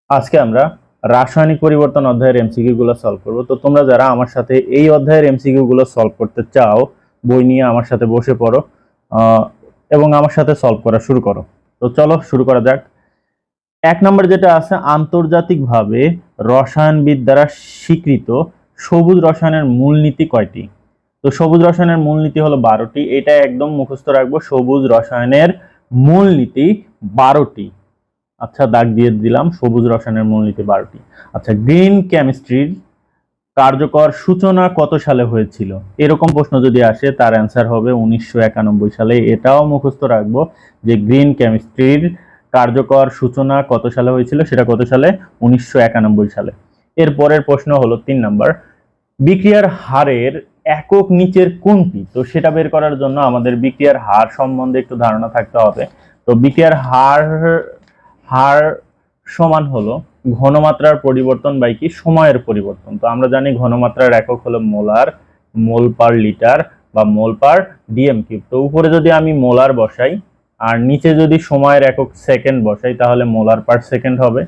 আজকে আমরা রাসায়নিক পরিবর্তন অধ্যায়ের এমসিকিউ গুলো সলভ করব। তো তোমরা যারা আমার সাথে এই অধ্যায়ের এমসিকিউ গুলো সলভ করতে চাও, বই নিয়ে আমার সাথে বসে পড়ো এবং আমার সাথে সলভ করা শুরু করো। তো চলো শুরু করা যাক। 1 নম্বর যেটা আছে, আন্তর্জাতিকভাবে রসায়নবিদ দ্বারা স্বীকৃত সবুজ রসায়নের মূলনীতি কয়টি? তো সবুজ রসায়নের মূলনীতি হলো 12টি। এটা একদম মুখস্থ রাখবো। সবুজ রসায়নের মূলনীতি 12টি। আচ্ছা, দাগ দিয়ে দিলাম। সবুজ রসায়নের মূলনীতি 12টি। আচ্ছা, গ্রিন কেমিস্ট্রির কার্যকর সূচনা কত সালে হয়েছিল? এরকম প্রশ্ন যদি আসে তার অ্যান্সার হবে 1991 সালে। এটাও মুখস্থ রাখবো যে গ্রিন কেমিস্ট্রির কার্যকর সূচনা কত সালে হয়েছিল, সেটা কত সালে? 1991 সালে। এর পরের প্রশ্ন হলো 3 নাম্বার, বিক্রিয়ার হারের একক নিচের কোনটি? তো সেটা বের করার জন্য আমাদের বিক্রিয়ার হার সম্বন্ধে একটু ধারণা থাকতে হবে। তো বিক্রিয়ার হার হার সমান হলো ঘনমাত্রার পরিবর্তন বাই কি? সময়ের পরিবর্তন। তো আমরা জানি ঘনমাত্রার একক হলো মোলার, মোল পার লিটার বা মোল পার ডিএম কিউব। তো উপরে যদি আমি মোলার বসাই আর নিচে যদি সময়ের একক সেকেন্ড বসাই তাহলে মোলার পার সেকেন্ড হবে।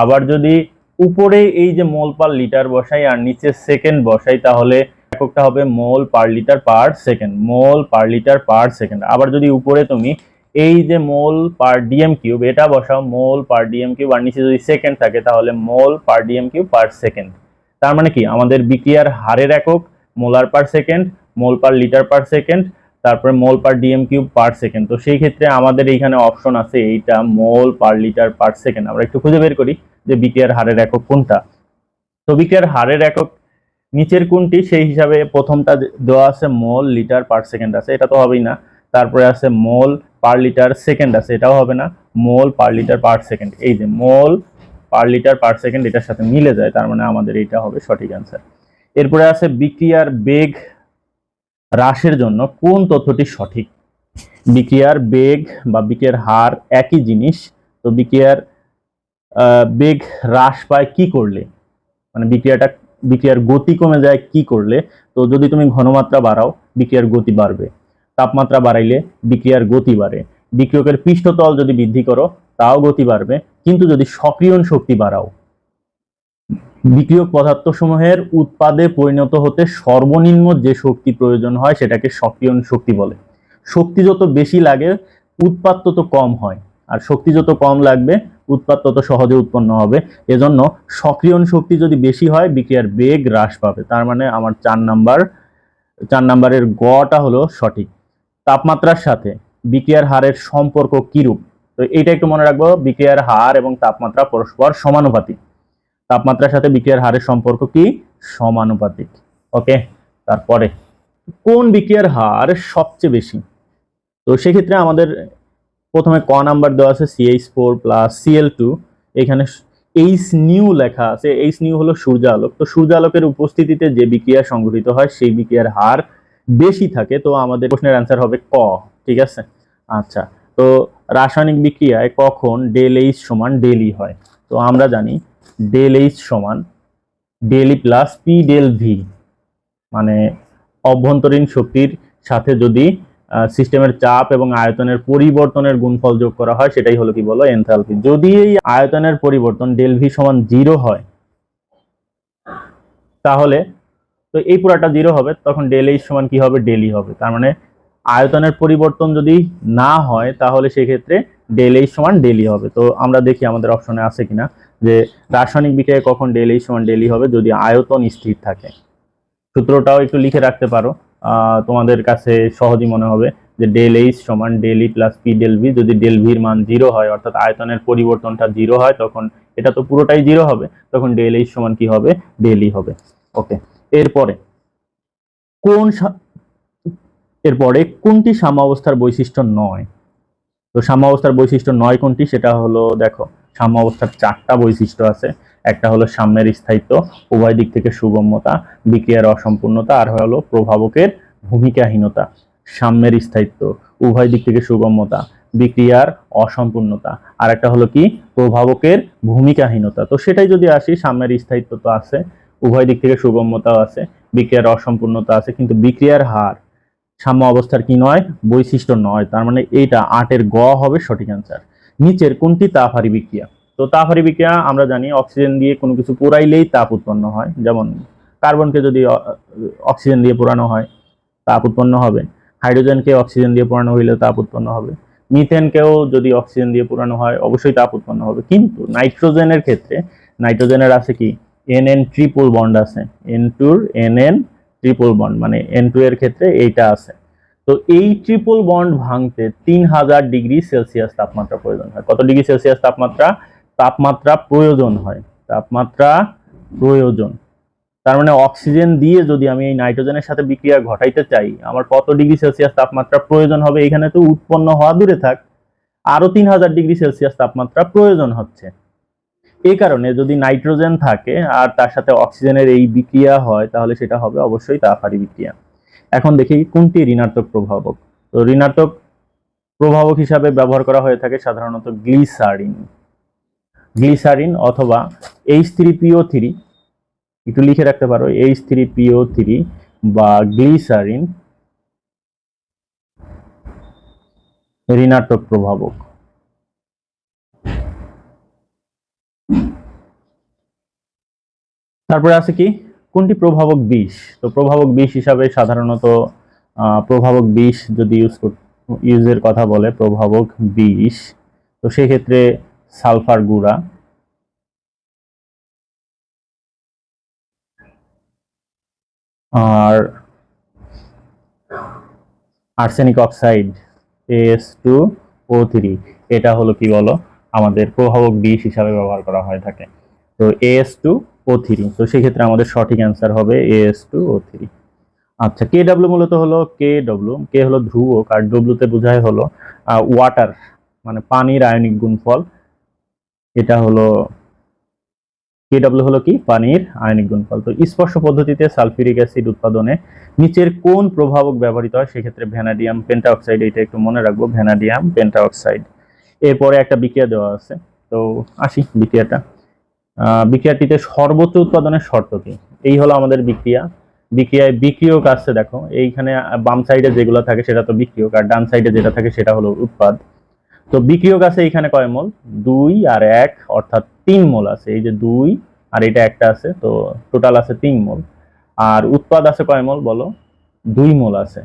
আবার যদি উপরে এই যে মোল পার লিটার বসাই আর নিচে সেকেন্ড বসাই তাহলে এককটা হবে মোল পার লিটার পার সেকেন্ড, মোল পার লিটার পার সেকেন্ড। আবার যদি উপরে তুমি এই যে মোল পার ডিএম কিউব এটা বসাও, মোল পার ডিএম কিউব, আর নিচে যদি সেকেন্ড থাকে তাহলে মোল পার ডিএম কিউব পার সেকেন্ড। তার মানে কি, আমাদের বিক্রিয়ার হারের একক মোলার পার সেকেন্ড, মোল পার লিটার পার সেকেন্ড, তারপরে মোল পার ডিএম কিউব পার সেকেন্ড। তো সেই ক্ষেত্রে আমাদের এইখানে অপশন আছে এইটা মোল পার লিটার পার সেকেন্ড। আমরা একটু খুঁজে বের করি যে বিক্রিয়ার হারের একক কোনটা। তো বিক্রিয়ার হারের একক নিচের কোনটি, সেই হিসাবে প্রথমটা দেওয়া আছে মোল লিটার পার সেকেন্ড আছে, এটা তো হবেই না। তারপরে আছে মোল পার লিটার সেকেন্ড আছে, এটাও হবে না। মোল পার লিটার পার সেকেন্ড, এই যে মোল পার লিটার পার সেকেন্ড এটার সাথে মিলে যায়, তার মানে আমাদের এইটা হবে সঠিক অ্যান্সার। এরপরে আছে বিক্রিয়ার বেগ হ্রাসের জন্য কোন তথ্যটি সঠিক? বিক্রিয়ার বেগ বা বিক্রিয়ার হার একই জিনিস। তো বিক্রিয়ার বেগ হ্রাস পায় কি করলে, মানে বিক্রিয়ার গতি কমে যায় কি করলে? তো যদি তুমি ঘনমাত্রা বাড়াও বিক্রিয়ার গতি বাড়বে, তাপমাত্রা বাড়াইলে বিক্রিয়ার গতি বাড়ে, বিক্রিয়কের পৃষ্ঠতল যদি বৃদ্ধি করো তাও গতি বাড়বে, কিন্তু যদি সক্রিয়ণ শক্তি বাড়াও, বিক্রিয়ক পদার্থসমূহের উৎপাদে পরিণত হতে সর্বনিম্ন যে শক্তি প্রয়োজন হয় সেটাকে সক্রিয়ণ শক্তি বলে। শক্তি যত বেশি লাগে উৎপাদ তত কম হয়, আর শক্তি যত কম লাগবে উৎপাদ তত সহজে উৎপন্ন হবে। এজন্য সক্রিয়ণ শক্তি যদি বেশি হয় বিক্রিয়ার বেগ হ্রাস পাবে। তার মানে আমার 4 নাম্বারের গটা হলো সঠিক। তাপমাত্রার সাথে বিক্রিয়ার হারের সম্পর্ক কিরূপ? তো এইটা একটু মনে রাখবো, বিক্রিয়ার হার এবং তাপমাত্রা পরস্পর সমানুপাতিক। তাপমাত্রার সাথে বিক্রিয়ার হারের সম্পর্ক কি? সমানুপাতিক। ওকে, তারপরে কোন বিক্রিয়ার হার সবচেয়ে বেশি? তো সেক্ষেত্রে আমাদের প্রথমে ক নাম্বার দেওয়া আছে CH4 প্লাস Cl2। এখানে এইচ নিউ লেখা আছে। এইচ নিউ হলো সূর্যালোক। তো সূর্যালোকের উপস্থিতিতে যে বিক্রিয়া সংঘটিত হয় সেই বিক্রিয়ার হার বেশি থাকে। তো আমাদের প্রশ্নের অ্যান্সার হবে ক। ঠিক আছে। আচ্ছা, তো রাসায়নিক বিক্রিয়ায় কখন ডেল এইচ সমান ডেল ই হয়? তো আমরা জানি ডেল এইচ সমান ডেল ই প্লাস পি ডেল ভি, মানে অভ্যন্তরীণ শক্তির সাথে যদি সিস্টেমের চাপ এবং আয়তনের পরিবর্তনের গুণফল যোগ করা হয় সেটাই হলো কি বলো? এনথালপি। যদি এই আয়তনের পরিবর্তন ডেল ভি সমান 0 হয় তাহলে তো এই পুরাটা 0 হবে, তখন ডেল এইচ সমান কি হবে? ডেল ই হবে। তার মানে আয়তনের পরিবর্তন যদি না হয় তাহলে সেক্ষেত্রে ডেল এইচ সমান ডেল ই হবে। তো আমরা দেখি আমাদের অপশনে আছে কিনা যে রাসায়নিক বিক্রিয়ায় কখন ডেল এইচ সমান ডেল ই হবে, যদি আয়তন স্থির থাকে। সূত্রটাও একটু লিখে রাখতে পারো, তোমাদের কাছে সহজই মনে হবে যে ডেল এইচ সমান ডেল ই প্লাস পি ডেল ভি। যদি ডেল ভির মান 0 হয় অর্থাৎ আয়তনের পরিবর্তনটা 0 হয় তখন এটা তো পুরোটাই 0 হবে, তখন ডেল এইচ সমান কি হবে? ডেল ই হবে। ওকে, এরপরে কোনটি সাম্যাবস্থার বৈশিষ্ট্য নয়? তো সাম্যাবস্থার বৈশিষ্ট্য নয় কোনটি সেটা হলো, দেখো সাম্যাবস্থার 4টা বৈশিষ্ট্য আছে। একটা হলো সাম্যের স্থায়িত্ব, উভয় দিক থেকে সুগম্যতা, বিক্রিয়ার অসম্পূর্ণতা, আর হলো প্রভাবকের ভূমিকাহীনতা। সাম্যের স্থায়িত্ব, উভয় দিক থেকে সুগম্যতা, বিক্রিয়ার অসম্পূর্ণতা, আর একটা হলো কি? প্রভাবকের ভূমিকাহীনতা। তো সেটাই যদি আসি, সাম্যের স্থায়িত্ব তো আছে, উভয় দিক থেকে সুগম্যতাও আছে, বিক্রিয়ার অসম্পূর্ণতা আছে, কিন্তু বিক্রিয়ার হার সাম্য অবস্থার কি নয়? বৈশিষ্ট্য নয়। তার মানে এইটা 8 এর গ হবে সঠিক অ্যান্সার। নিচের কোনটি তাপহারী বিক্রিয়া? তো তাপহারী বিক্রিয়া আমরা জানি অক্সিজেন দিয়ে কোনো কিছু পোড়াইলেই তাপ উৎপন্ন হয়, যেমন কার্বনকে যদি অক্সিজেন দিয়ে পোড়ানো হয় তাপ উৎপন্ন হবে, হাইড্রোজেনকে অক্সিজেন দিয়ে পোড়ানো হইলে তাপ উৎপন্ন হবে, মিথেনকেও যদি অক্সিজেন দিয়ে পোড়ানো হয় অবশ্যই তাপ উৎপন্ন হবে। কিন্তু নাইট্রোজেনের ক্ষেত্রে নাইট্রোজেনের আছে কি NN ট্রিপল বন্ড আছে, N2 NN ট্রিপল বন্ড, মানে N2 এর ক্ষেত্রে এইটা আছে। তো এই ট্রিপল বন্ড ভাঙতে 3000 ডিগ্রি সেলসিয়াস তাপমাত্রা প্রয়োজন হয়। কত ডিগ্রি সেলসিয়াস তাপমাত্রা প্রয়োজন হয়, তাপমাত্রা প্রয়োজন। তার মানে অক্সিজেন দিয়ে যদি আমি এই নাইট্রোজেনের সাথে বিক্রিয়া ঘটাইতে চাই, আমার কত ডিগ্রি সেলসিয়াস তাপমাত্রা প্রয়োজন হবে? এখানে তো উৎপন্ন হওয়া দূরে থাক, আরো 3000 ডিগ্রি সেলসিয়াস তাপমাত্রা প্রয়োজন হচ্ছে। এই কারণে যদি নাইট্রোজেন থাকে আর তার সাথে অক্সিজেনের এই বিক্রিয়া হয়, তাহলে সেটা হবে অবশ্যই তাপহারী বিক্রিয়া। এখন দেখি কোনটি ঋণাত্মক প্রভাবক। তো ঋণাত্মক প্রভাবক হিসাবে ব্যবহার করা হয়ে থাকে সাধারণত গ্লিসারিন অথবা H3PO3, একটু লিখে রাখতে পারো H3PO3 বা গ্লিসারিন ঋণাত্মক প্রভাবক। তারপরে আছে কি কোনটি প্রভাবক বিষ। তো প্রভাবক বিষ হিসাবে সাধারণত প্রভাবক বিষ যদি ইউজের কথা বলে প্রভাবক বিষ, তো সেক্ষেত্রে সালফার গুঁড়া, আর আর্সেনিক অক্সাইড AS2O3, এটা হলো কি বলো আমাদের প্রভাবক বিষ হিসাবে ব্যবহার করা হয়ে থাকে। তো AS2O3, তো সেক্ষেত্রে আমাদের সঠিক অ্যান্সার হবে AS2O3। আচ্ছা, KW মূলত হলো কে হলো ধ্রুবক আর ডব্লিউ তে বোঝায় হলো ওয়াটার, মানে পানির আয়নিক গুণফল। এটা হলো KW হলো কি পানির আয়নিক গুণফল। তো স্পর্শ পদ্ধতিতে সালফিউরিক অ্যাসিড উৎপাদনে নিচের কোন প্রভাবক ব্যবহৃত হয়? সেক্ষেত্রে ভ্যানাডিয়াম পেন্টাঅক্সাইড, এটা একটু মনে রাখবো, ভ্যানাডিয়াম পেন্টাঅক্সাইড। এরপরে একটা বিক্রিয়া দেওয়া আছে, তো আসি বিক্রিয়াটিতে সর্বোচ্চ উৎপাদনের শর্ত কি? এই হলো আমাদের বিক্রিয়ায় বিক্রিয়ক আছে, দেখো এইখানে বাম সাইডে যেগুলো থাকে সেটা তো বিক্রিয়ক, আর ডান সাইডে যেটা থাকে সেটা হলো উৎপাদ। তো বিক্রিয়ক আছে এখানে কয় মোল? 2 আর 1, অর্থাৎ 3 মোল আছে। এই যে 2 আর এটা একটা আছে, তো টোটাল আছে 3 মোল। আর উৎপাদ আছে কয় মোল বলো? 2 মোল আছে।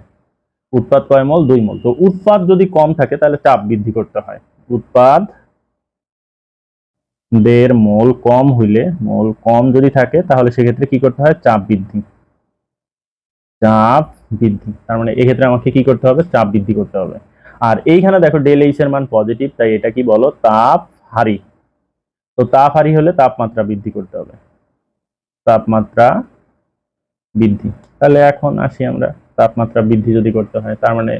উৎপাদ কয় মোল? 2 মোল। তো উৎপাদ যদি কম থাকে তাহলে চাপ বৃদ্ধি করতে হয়। উৎপাদ দের মোল কম যদি থাকে তাহলে সেক্ষেত্রে কি করতে হয়? চাপ বৃদ্ধি। তার মানে এক্ষেত্রে আমাকে কি করতে হবে? চাপ বৃদ্ধি করতে হবে। আর এইখানে দেখো ডেল এইচ এর মান পজিটিভ, তাই এটা কি বলো? তাপহারী। তো তাপহারী হলে তাপমাত্রা বৃদ্ধি করতে হবে, তাপমাত্রা বৃদ্ধি। তাহলে এখন আসি আমরা, তাপমাত্রা বৃদ্ধি যদি করতে হয় তার মানে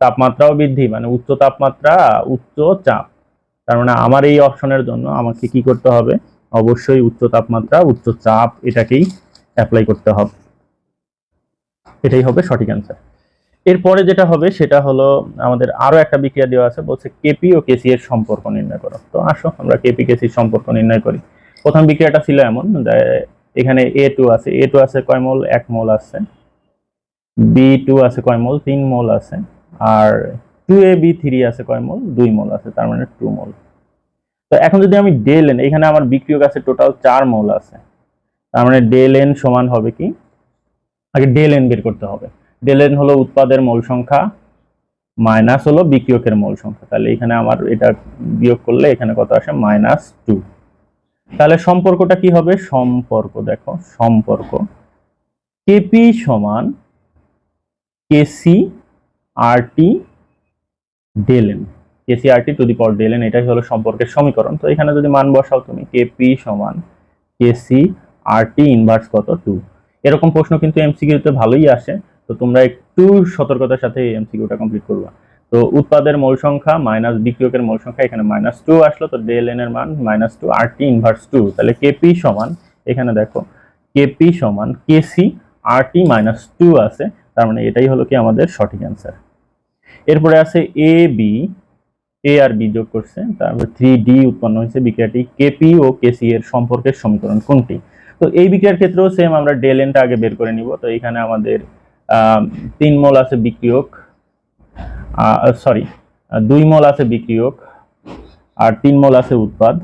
তাপমাত্রাও বৃদ্ধি, মানে উচ্চ তাপমাত্রা উচ্চ চাপ। তার মানে আমার এই অপশনের জন্য আমাকে কি করতে হবে? অবশ্যই উচ্চ তাপমাত্রা উচ্চ চাপ এটাকেই অ্যাপ্লাই করতে হবে, এটাই হবে সঠিক অ্যান্সার। এরপরে যেটা হবে সেটা হলো আমাদের আরো একটা বিক্রিয়া দেওয়া আছে, বলছে কেপি ও কেসি এর সম্পর্ক নির্ণয় করো। তো আসো আমরা কেপি কেসির সম্পর্ক নির্ণয় করি। প্রথম বিক্রিয়াটা ছিল এমন, এখানে A2 আছে কয় মোল? 1 মোল আছে। B2 আছে কয় মোল? 3 মোল আছে। আর 2AB3 আছে কয় মোল? 2 মোল আছে, তার মানে 2 মোল। তো এখন যদি আমি ডেল এন, এখানে আমার বিক্রিয়ক আছে টোটাল 4 মোল আছে, তার মানে ডেল এন সমান হবে কি? আগে ডেল এন বের করতে হবে। ডেল এন হলো উৎপাদের মোল সংখ্যা মাইনাস হলো বিক্রিয়কের মোল সংখ্যা। তাহলে এখানে আমার এটা বিয়োগ করলে এখানে কত আসে? -2। তাহলে সম্পর্কটা কি হবে? দেখো সম্পর্ক কেপি সমান KC RT del n, KC RT to the power del n, এটাই হলো সম্পর্কের সমীকরণ। তো এখানে যদি মান বসাও তুমি, কেপি সমান কেসি আরটি ইনভার্স কত? 2। এরকম প্রশ্ন কিন্তু এমসিকিউতে ভালোই আসে, তো তোমরা একটু সতর্কতার সাথে এই এমসিকিউটা কমপ্লিট করবা। তো উৎপাদের মোল সংখ্যা মাইনাস বিক্রিয়কের মোল সংখ্যা, এখানে -2 আসলো, তো ডেল এন এর মান -2 আরটি ইনভার্স 2। তাহলে কেপি সমান, এখানে দেখো কেপি সমান কেসি আরটি -2 আছে, তার মানে এটাই হলো কি আমাদের সঠিক অ্যান্সার। এরপরে আছে এ আর বি যোগ করছে, তারপর 3D উৎপন্ন হয়েছে। বিক্রিয়াটি কেপি ও কেসি এর সম্পর্কের সমীকরণ কোনটি? তো এই বিক্রিয়ার ক্ষেত্রেও সেম, আমরা ডেল এনটা আগে বের করে নিব। তো এখানে আমাদের 3 মোল আছে বিক্রিয়ক, 2 মোল আছে বিক্রিয়ক আর 3 মোল আছে উৎপাদ।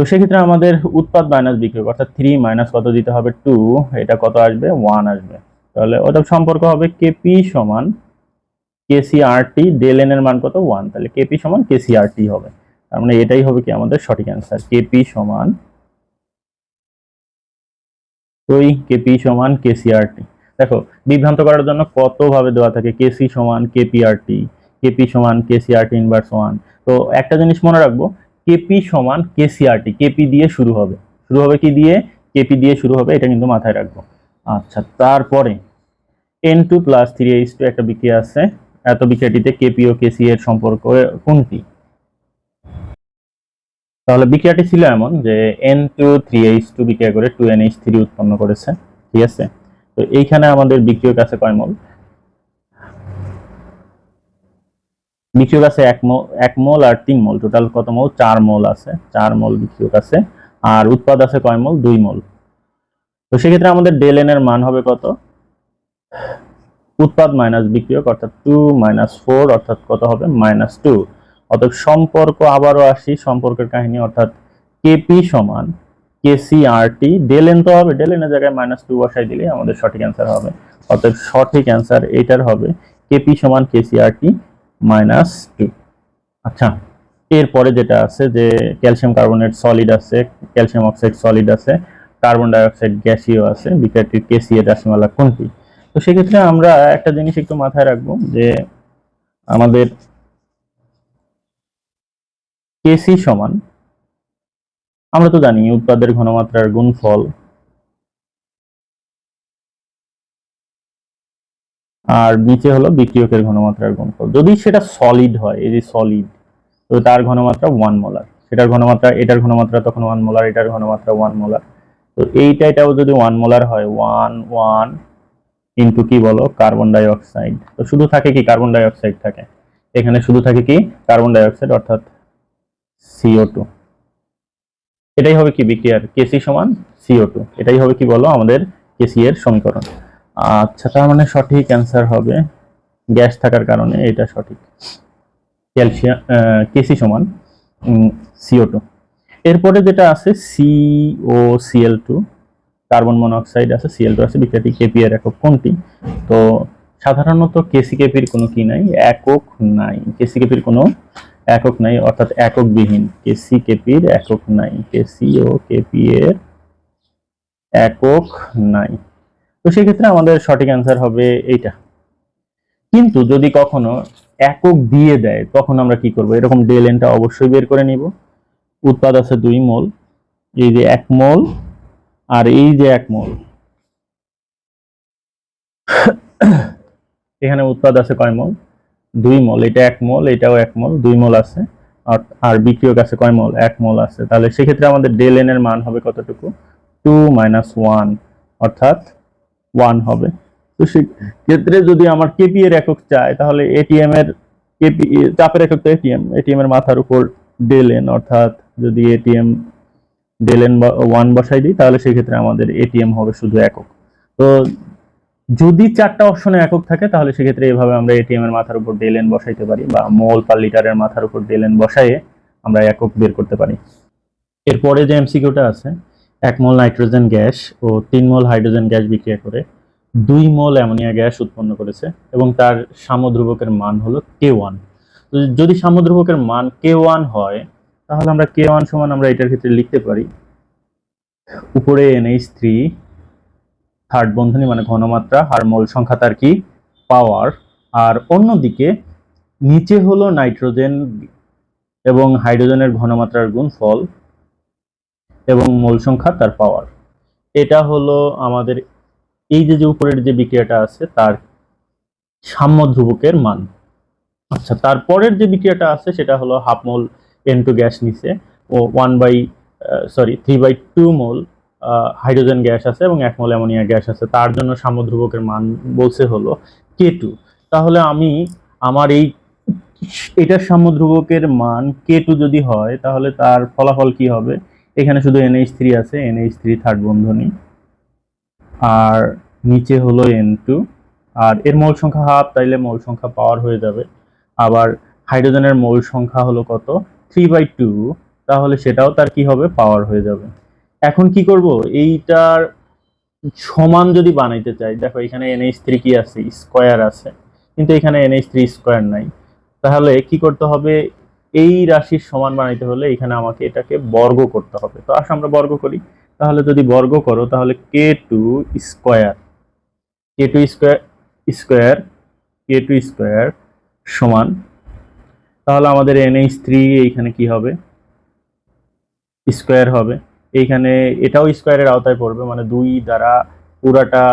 সেক্ষেত্রে আমাদের উৎপাদ মাইনাস বিক্রিয়ক অর্থাৎ 3 মাইনাস কত দিতে হবে 2, এটা কত আসবে 1 আসবে। তাহলে ওটা সম্পর্ক হবে কেপি সমান কেসিআরটি, ডেল এন এর মান কত 1, তাহলে কেপি সমান কেসিআরটি হবে। তার মানে এটাই হবে কি আমাদের সঠিক অ্যান্সার, কেপি সমান কেপি সমান কেসিআরটি। দেখো বিভ্রান্ত করার জন্য কত ভাবে দেওয়া থাকে, কেসি সমান কেপিআরটি, কেপি সমান কেসিআরটি ইনভার্স 1। তো একটা জিনিস মনে রাখবো, কেপি সমান কেসিআরটি, কেপি দিয়ে শুরু হবে, কি দিয়ে, কেপি দিয়ে শুরু হবে, এটা কিন্তু মাথায় রাখবো। আচ্ছা, তারপরে N2 প্লাস 3H2 একটা বিক্রিয়া আছে, এত বিক্রিয়াটিতে কেপি ও কেসি এর সম্পর্ক কোনটি? তাহলে বিক্রিয়াটি ছিল এমন যে N2 3H2 বিক্রিয়া করে 2NH3 উৎপন্ন করেছে, ঠিক আছে। তো এইখানে আমাদের বিক্রিয়ক আছে কয় মোল? বিক্রিয়ক আছে 1 মোল আর 3 মোল, টোটাল কত মোল? 4 মোল আছে, 4 মোল বিক্রিয়ক আছে। আর উৎপাদ আছে কয় মোল? 2 মোল। তো সেক্ষেত্রে আমাদের ডেল এন এর মান হবে কত? উৎপাদ মাইনাস বিক্রিয়ক অর্থাৎ 2 মাইনাস 4 অর্থাৎ কত হবে? -2। অতএব সম্পর্ক আবারও আসি, সম্পর্কের কাহিনী অর্থাৎ কেপি সমান কেসিআরটি, ডেল এন তো হবে, ডেল এন এর জায়গায় -2 বসাই দিলে আমাদের সঠিক অ্যান্সার হবে। অতএব সঠিক অ্যান্সার এটার হবে কেপি সমান কেসিআরটি -2। আচ্ছা, এরপরে যেটা আছে যে ক্যালসিয়াম কার্বনেট সলিড আছে, ক্যালসিয়াম অক্সাইড সলিড আছে, কার্বন ডাই অক্সাইড গ্যাসীয় আছে, বিক্রিয়াটির কেসি এর রাশিমালা কোনটি? তো সেক্ষেত্রে আমরা একটা জিনিস একটু মাথায় রাখবো যে আমাদের কেসি সমান, আমরা তো জানি উৎপাদের ঘনমাত্রার গুণফল, আর নিচে হলো বিক্রিয়কের ঘনমাত্রার গুণফল। যদি সেটা সলিড হয়, এই যে সলিড, তো তার ঘনমাত্রা 1 মোলার, সেটার ঘনমাত্রা, এটার ঘনমাত্রা তখন 1 মোলার, এটার ঘনমাত্রা 1 মোলার। তো এটাও যদি 1 মোলার হয়, 1 1 ইনটু কি বলো, কার্বন ডাই অক্সাইড। তো শুধু থাকে কি? কার্বন ডাই অক্সাইড থাকে, এখানে শুধু থাকে কি? কার্বন ডাই অক্সাইড অর্থাৎ CO2। এটাই হবে কি বিক্রিয়ার কেসি সমান CO2, এটাই হবে কি বলো আমাদের কেসি এর সমীকরণ। আচ্ছা, তার মানে সঠিক অ্যান্সার হবে, গ্যাস থাকার কারণে এটা সঠিক, ক্যালসিয়াম কেসি সমান CO2। এরপরে যেটা আছে COCl2, কার্বন মনোক্সাইড আছে, Cl2 আছে, বিক্রিয়াটি কেপি এর একক কোনটি? তো সাধারণত কেসি কেপির কোনো কি নাই, একক নাই, কেসি কেপির কোনো একক নাই, অর্থাৎ এককবিহীন, কেসি কেপির একক নাই, কেসি ও কেপি এর একক নাই। তো সেক্ষেত্রে আমাদের সঠিক অ্যান্সার হবে এইটা। কিন্তু যদি কখনো একক দিয়ে দেয় তখন আমরা কি করব? এরকম ডেল এনটা অবশ্যই বের করে নিব। উৎপাদ আছে 2 মোল, এই যে 1 মোল আর এই যে 1 মোল, এখানে উৎপাদ আছে কয় মোল? 2 মোল, এটা 1 মোল, এটাও 1 মোল, 2 মোল আছে। আর বিক্রিয়ক আছে কয় মোল? 1 মোল আছে। তাহলে সেক্ষেত্রে আমাদের ডেল এন এর মান হবে কতটুকু? 2 - 1 অর্থাৎ 1 হবে। তো সেক্ষেত্রে যদি আমার কেপি এর একক চাই, তাহলে এটিএম এর কেপি চাপের একক তো এটিএম, এটিএম এর মাথার উপর ডেল এন, অর্থাৎ যদি এটিএম ডেল এন 1 বসাই দিই, তাহলে সেক্ষেত্রে আমাদের এটিএম হবে শুধু একক। তো যদি 4টা অপশনে একক থাকে, তাহলে সেক্ষেত্রে এইভাবে আমরা এটিএম এর মাথার উপর ডেল এন বসাইতে পারি, বা মোল পার লিটারের মাথার উপর ডেল এন বসাইয়ে আমরা একক বের করতে পারি। এরপরে যে এমসিকিউটা আছে, 1 মোল নাইট্রোজেন গ্যাস ও 3 মোল হাইড্রোজেন গ্যাস বিক্রিয়া করে 2 মোল অ্যামোনিয়া গ্যাস উৎপন্ন করেছে এবং তার সাম্যধ্রুবকের মান হলো K1। যদি সাম্যধ্রুবকের মান K1 হয়, তাহলে আমরা K1 সমান আমরা এটার ক্ষেত্রে লিখতে পারি উপরে NH3 থার্ড বন্ধনী মানে ঘনমাত্রা, আর মোল সংখ্যা তার কি? পাওয়ার। আর অন্যদিকে নিচে হলো নাইট্রোজেন এবং হাইড্রোজেনের ঘনমাত্রার গুণফল এবং মোল সংখ্যা তার পাওয়ার। এটা হলো আমাদের এই যে উপরের যে বিক্রিয়াটা আছে তার সাম্য ধ্রুবকের মান। আচ্ছা, তারপরের যে বিক্রিয়াটা আছে সেটা হলো হাফ মোল N2 গ্যাস নিচে ও 3/2 মোল হাইড্রোজেন গ্যাস আছে এবং 1 মোল অ্যামোনিয়া গ্যাস আছে, তার জন্য সাম্য ধ্রুবকের মান বলছে হলো K2। তাহলে আমি আমার এটার সাম্য ধ্রুবকের মান K2 যদি হয়, তাহলে তার ফলাফল কি হবে? এখানে শুধু NH3 আছে, NH3 থার্ড বন্ধনী, আর নিচে হলো N2, আর এর মোল সংখ্যা হাফ, তাইলে মোল সংখ্যা পাওয়ার হয়ে যাবে। আবার হাইড্রোজেনের মোল সংখ্যা হলো কত? 3/2, তাহলে সেটাও তার কি হবে, পাওয়ার হয়ে যাবে। এখন কি করব, এইটার সমান যদি বানাইতে চাই, দেখো এখানে NH3 কি আছে, স্কয়ার আছে, কিন্তু এখানে NH3 স্কয়ার নাই। তাহলে কি করতে হবে, এই রাশির সমান বানাইতে হলে এখানে আমাকে এটাকে বর্গ করতে হবে। তো আসো আমরা বর্গ করি। তাহলে যদি বর্গ করো তাহলে K2 square, K2 square square K2 square সমান, তাহলে আমাদের NH3 এইখানে কি হবে, স্কয়ার হবে। এইখানে এটাও স্কয়ারের আওতায় পড়বে, মানে 2 দ্বারা পুরাটা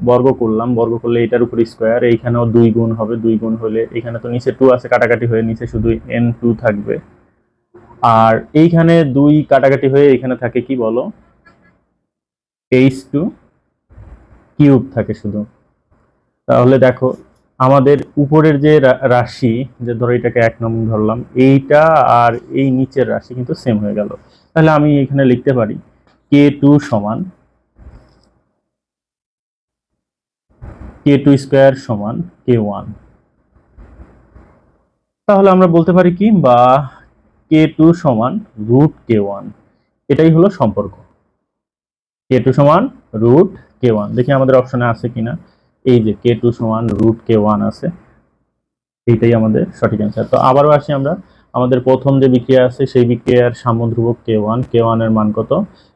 বর্গ করলাম, বর্গ করলে এটার উপর স্কয়ার, এইখানেও 2 গুণ হবে, 2 গুণ হলে এখানে তো নিচে 2 আছে, কাটাকাটি হয়ে নিচে শুধু N2 থাকবে। আর এইখানে 2 কাটাকাটি হয়ে এখানে থাকে কি বলো, H2 কিউব থাকে শুধু। তাহলে দেখো আমাদের উপরের যে রাশি, যে ধরো এটাকে 1 নং ধরলাম, এইটা আর এই নিচের রাশি কিন্তু সেম হয়ে গেল। তাহলে আমি এখানে লিখতে পারি K2 সমান K2 স্কয়ার সমান K1। তাহলে আমরা বলতে পারি কি, বা K2 সমান রুট K1, এটাই হলো সম্পর্ক। K2 সমান রুট K1, দেখি আমাদের অপশনে আছে কিনা। এই যে K2 সমান রুট K1 আছে, এইটাই আমাদের সঠিক অ্যান্সার। তো আবারও আসি আমরা, আমাদের প্রথম যে বিক্রিয়া আছে সেই বিক্রিয়ার সাম্য ধ্রুবক K1, K1 এর মান কত,